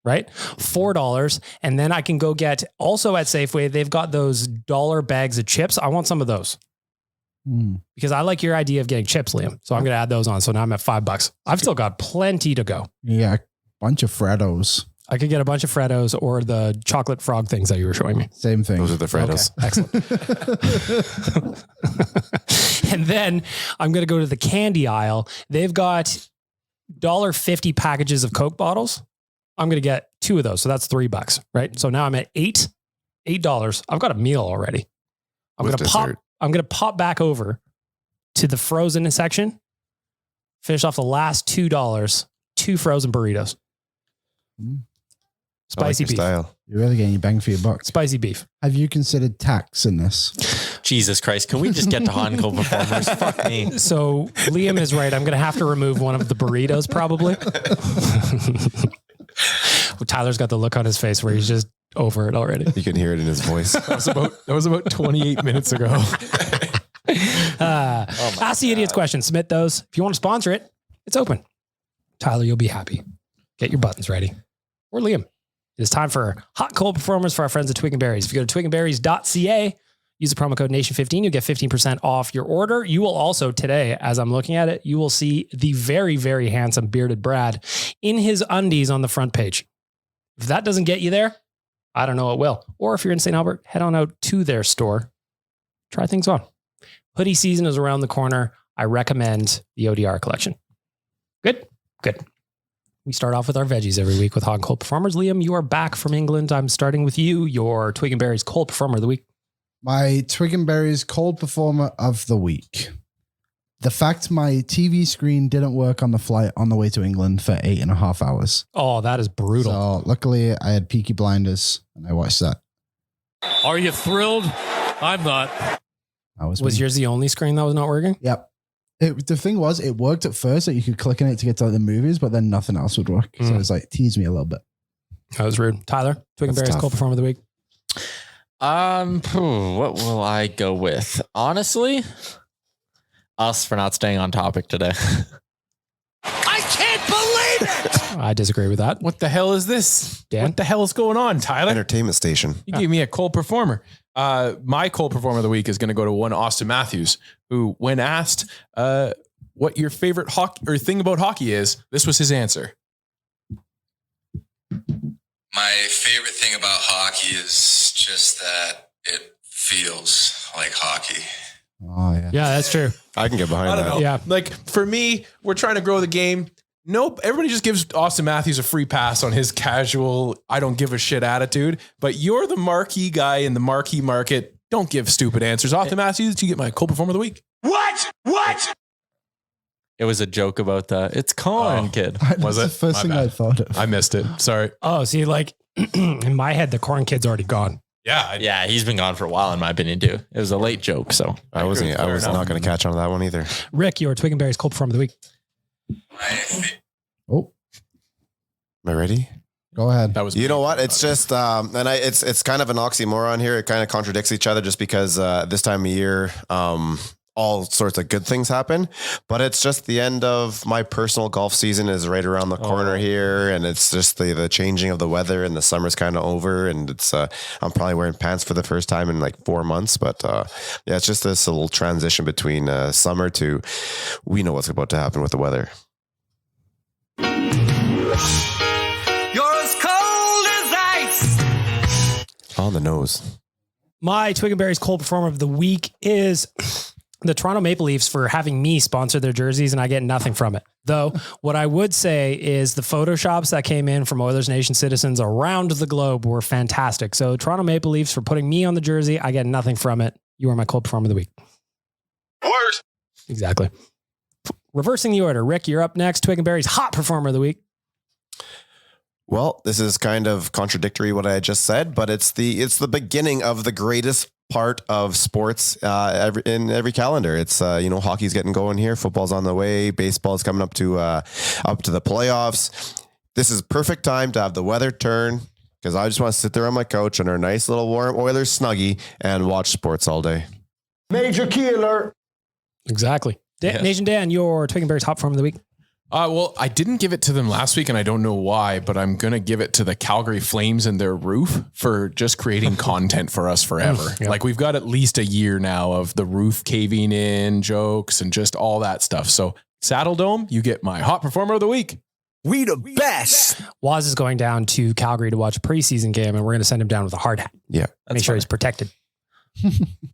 right? $4. And then I can go get also at Safeway, they've got those dollar bags of chips. I want some of those because I like your idea of getting chips, Liam. So I'm going to add those on. So now I'm at $5. I've still got plenty to go. Yeah, a bunch of Freddos. I could get a bunch of Freddos or the chocolate frog things that you were showing me. Same thing. Those are the Freddos. Okay, excellent. And then I'm going to go to the candy aisle. They've got $1.50 packages of Coke bottles. I'm going to get 2 of those. So that's $3, right? So now I'm at $8. I've got a meal already. I'm With going to pop back over to the frozen section, finish off the last $2, 2 frozen burritos. Spicy beef. Style. You're really getting your bang for your buck. Spicy beef. Have you considered tax in this? Jesus Christ. Can we just get to hot and cold performers? Fuck me. So Liam is right. I'm going to have to remove one of the burritos probably. Well, Tyler's got the look on his face where he's just over it already. You can hear it in his voice. That was about 28 minutes ago. Ask the idiots question. Submit those. If you want to sponsor it, it's open. Tyler, you'll be happy. Get your buttons ready. Or Liam. It's time for hot and cold performers for our friends at Twig and Berries. If you go to twigandberries.ca, use the promo code Nation15, you'll get 15% off your order. You will also today, as I'm looking at it, you will see the very, very handsome bearded Brad in his undies on the front page. If that doesn't get you there, I don't know what will. Or if you're in St. Albert, head on out to their store. Try things on. Hoodie season is around the corner. I recommend the ODR collection. Good? Good. We start off with our veggies every week with hot and cold performers. Liam, you are back from England. I'm starting with you, your Twig and Berries cold performer of the week. My Twig and Berries cold performer of the week. The fact my TV screen didn't work on the flight on the way to England for 8.5 hours. Oh, that is brutal. So luckily I had Peaky Blinders and I watched that. Are you thrilled? I'm not. Was yours the only screen that was not working? Yep. The thing was, it worked at first that you could click on it to get to like the movies, but then nothing else would work. So it was like, tease me a little bit. That was rude. Tyler, Twig and Berry's cold performer of the week. What will I go with? Honestly, us for not staying on topic today. I can't believe it. I disagree with that. What the hell is this? Dan? What the hell is going on, Tyler? Entertainment station. You gave me a cold performer. My cold performer of the week is going to go to one Austin Matthews, who, when asked what your favorite hockey or thing about hockey is, this was his answer. My favorite thing about hockey is just that it feels like hockey. Oh, yeah. Yeah, that's true. I can get behind I don't that. know. Yeah. Like for me, we're trying to grow the game. Nope. Everybody just gives Austin Matthews a free pass on his casual, I don't give a shit attitude. But you're the marquee guy in the marquee market. Don't give stupid answers. Austin Matthews, you get my cold performer of the week. What? It was a joke about that. It's Colin, kid. Was That's it? the first My thing bad. I thought of. I missed it. Sorry. Oh, see, like in my head, the corn kid's already gone. Yeah. Yeah, he's been gone for a while, in my opinion, too. It was a late joke, so. I was Fair enough. not going to catch on to that one either. Rick, your Twig and Berry's cold performer of the week. Oh, Am I ready? go ahead. That was. You know what? It's just, it's kind of an oxymoron here. It kind of contradicts each other just because this time of year, all sorts of good things happen, but it's just the end of my personal golf season is right around the corner here. And it's just the changing of the weather and the summer's kind of over. And it's, I'm probably wearing pants for the first time in like 4 months, but yeah, it's just this little transition between summer to, we know what's about to happen with the weather. You're as cold as ice. On the nose. My Twig and Berry's cold performer of the week is the Toronto Maple Leafs for having me sponsor their jerseys, and I get nothing from it. Though what I would say is the Photoshops that came in from Oilers Nation citizens around the globe were fantastic. So Toronto Maple Leafs for putting me on the jersey, I get nothing from it. You are my cold performer of the week. Worse. Exactly. Reversing the order. Rick, you're up next. Twig and Berry's hot performer of the week. Well, this is kind of contradictory what I just said, but it's the beginning of the greatest part of sports in every calendar. It's hockey's getting going here, football's on the way, baseball's coming up to the playoffs. This is perfect time to have the weather turn because I just want to sit there on my couch in our nice little warm Oilers snuggie and watch sports all day. Major key alert. Exactly. Yes. Nation Dan, your Twig and Berry's hot performer of the week. Well, I didn't give it to them last week and I don't know why, but I'm going to give it to the Calgary Flames and their roof for just creating content for us forever. Yeah. Like we've got at least a year now of the roof caving in jokes and just all that stuff. So Saddle Dome, you get my hot performer of the week. We the best. Waz is going down to Calgary to watch a preseason game, and we're going to send him down with a hard hat. Yeah. Make sure he's protected.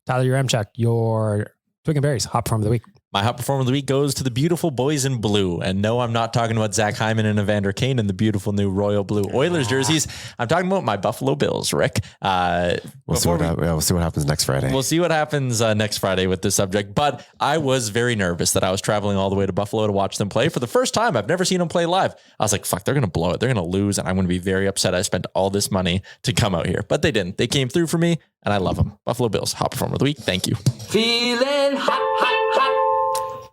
Tyler, your M-check, your Twig and Berry's hot performer of the week. My hot performer of the week goes to the beautiful boys in blue. And no, I'm not talking about Zach Hyman and Evander Kane in the beautiful new royal blue Oilers jerseys. I'm talking about my Buffalo Bills, Rick. We'll see what happens next Friday. We'll see what happens next Friday with this subject. But I was very nervous that I was traveling all the way to Buffalo to watch them play for the first time. I've never seen them play live. I was like, fuck, they're going to blow it. They're going to lose. And I'm going to be very upset I spent all this money to come out here. But they didn't. They came through for me and I love them. Buffalo Bills, hot performer of the week. Thank you. Feeling hot, hot, hot.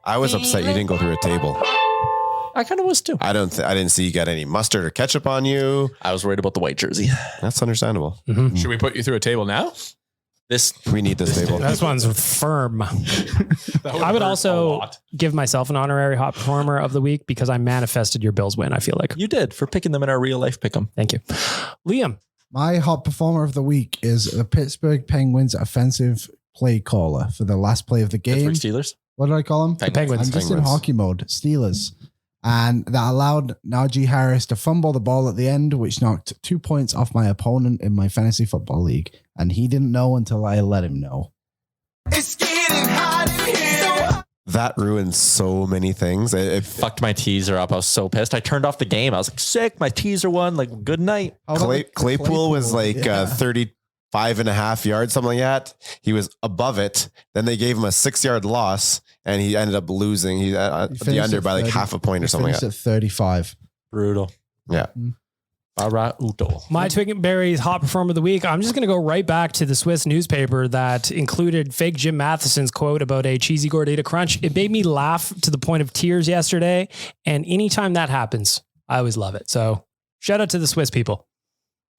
I was upset you didn't go through a table. I kind of was too. I didn't see you got any mustard or ketchup on you. I was worried about the white jersey. That's understandable. Mm-hmm. Should we put you through a table now? We need this table. This one's firm. I would also give myself an honorary hot performer of the week because I manifested your Bills win, I feel like. You did for picking them in our real life pick 'em. Thank you. Liam. My hot performer of the week is the Pittsburgh Penguins offensive play caller for the last play of the game. Pittsburgh Steelers. What did I call him? The Penguins. I'm just in Penguins. hockey mode. Steelers. And that allowed Najee Harris to fumble the ball at the end, which knocked 2 points off my opponent in my fantasy football league. And he didn't know until I let him know. It's getting hot in here. That ruins so many things. It Fucked my teaser up. I was so pissed. I turned off the game. I was like, sick. My teaser won. Like, good night. How about the Claypool was like Yeah. 30 5.5 yards, something like that. He was above it. Then they gave him a 6-yard loss, and he ended up losing. He the under by like 0.5 point or something like that. At 35. Brutal. Yeah. All right, Oodle. My Twig and Berry's hot performer of the week. I'm just going to go right back to the Swiss newspaper that included fake Jim Matheson's quote about a cheesy gordita crunch. It made me laugh to the point of tears yesterday. And anytime that happens, I always love it. So shout out to the Swiss people.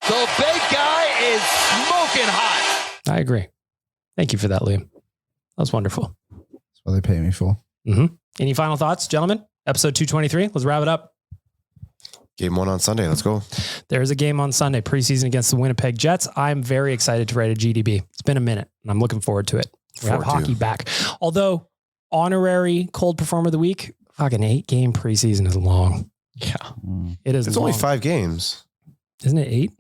The big guy is smoking hot. I agree. Thank you for that, Liam. That was wonderful. That's what they pay me for. Mm-hmm. Any final thoughts, gentlemen? Episode 223. Let's wrap it up. Game 1 on Sunday. Let's go. There's a game on Sunday, preseason against the Winnipeg Jets. I'm very excited to write a GDB. It's been a minute, and I'm looking forward to it. We have hockey back. Although, honorary cold performer of the week, fucking 8-game preseason is long. Yeah. It is. It's long. only 5 games. Isn't it 8?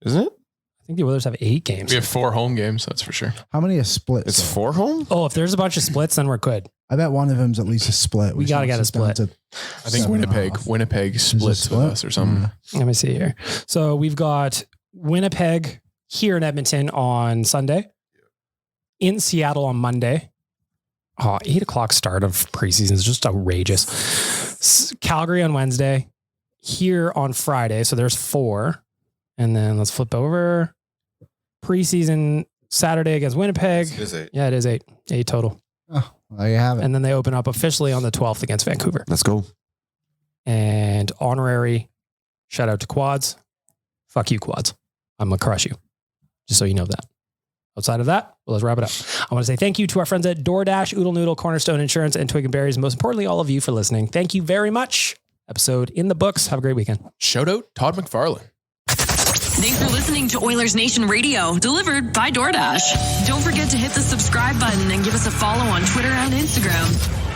Isn't it? I think the Oilers have 8 games. We have 4 home games, that's for sure. How many are splits? It's 4 home? Oh, if there's a bunch of splits, then we're good. I bet one of them's at least a split. We got to get a split. I think Winnipeg splits with us or something. Let me see here. So we've got Winnipeg here in Edmonton on Sunday, in Seattle on Monday. Oh, 8 o'clock start of preseason is just outrageous. Calgary on Wednesday, here on Friday. So there's 4. And then let's flip over. Preseason Saturday against Winnipeg. It is 8. Yeah, it is 8. 8 total. Oh, there you have it. And then they open up officially on the 12th against Vancouver. Let's go. And honorary shout out to Quads. Fuck you, Quads. I'm going to crush you. Just so you know that. Outside of that, well, let's wrap it up. I want to say thank you to our friends at DoorDash, Oodle Noodle, Cornerstone Insurance, and Twig and Berries. Most importantly, all of you for listening. Thank you very much. Episode in the books. Have a great weekend. Shout out Todd McFarlane. Thanks for listening to Oilers Nation Radio, delivered by DoorDash. Don't forget to hit the subscribe button and give us a follow on Twitter and Instagram.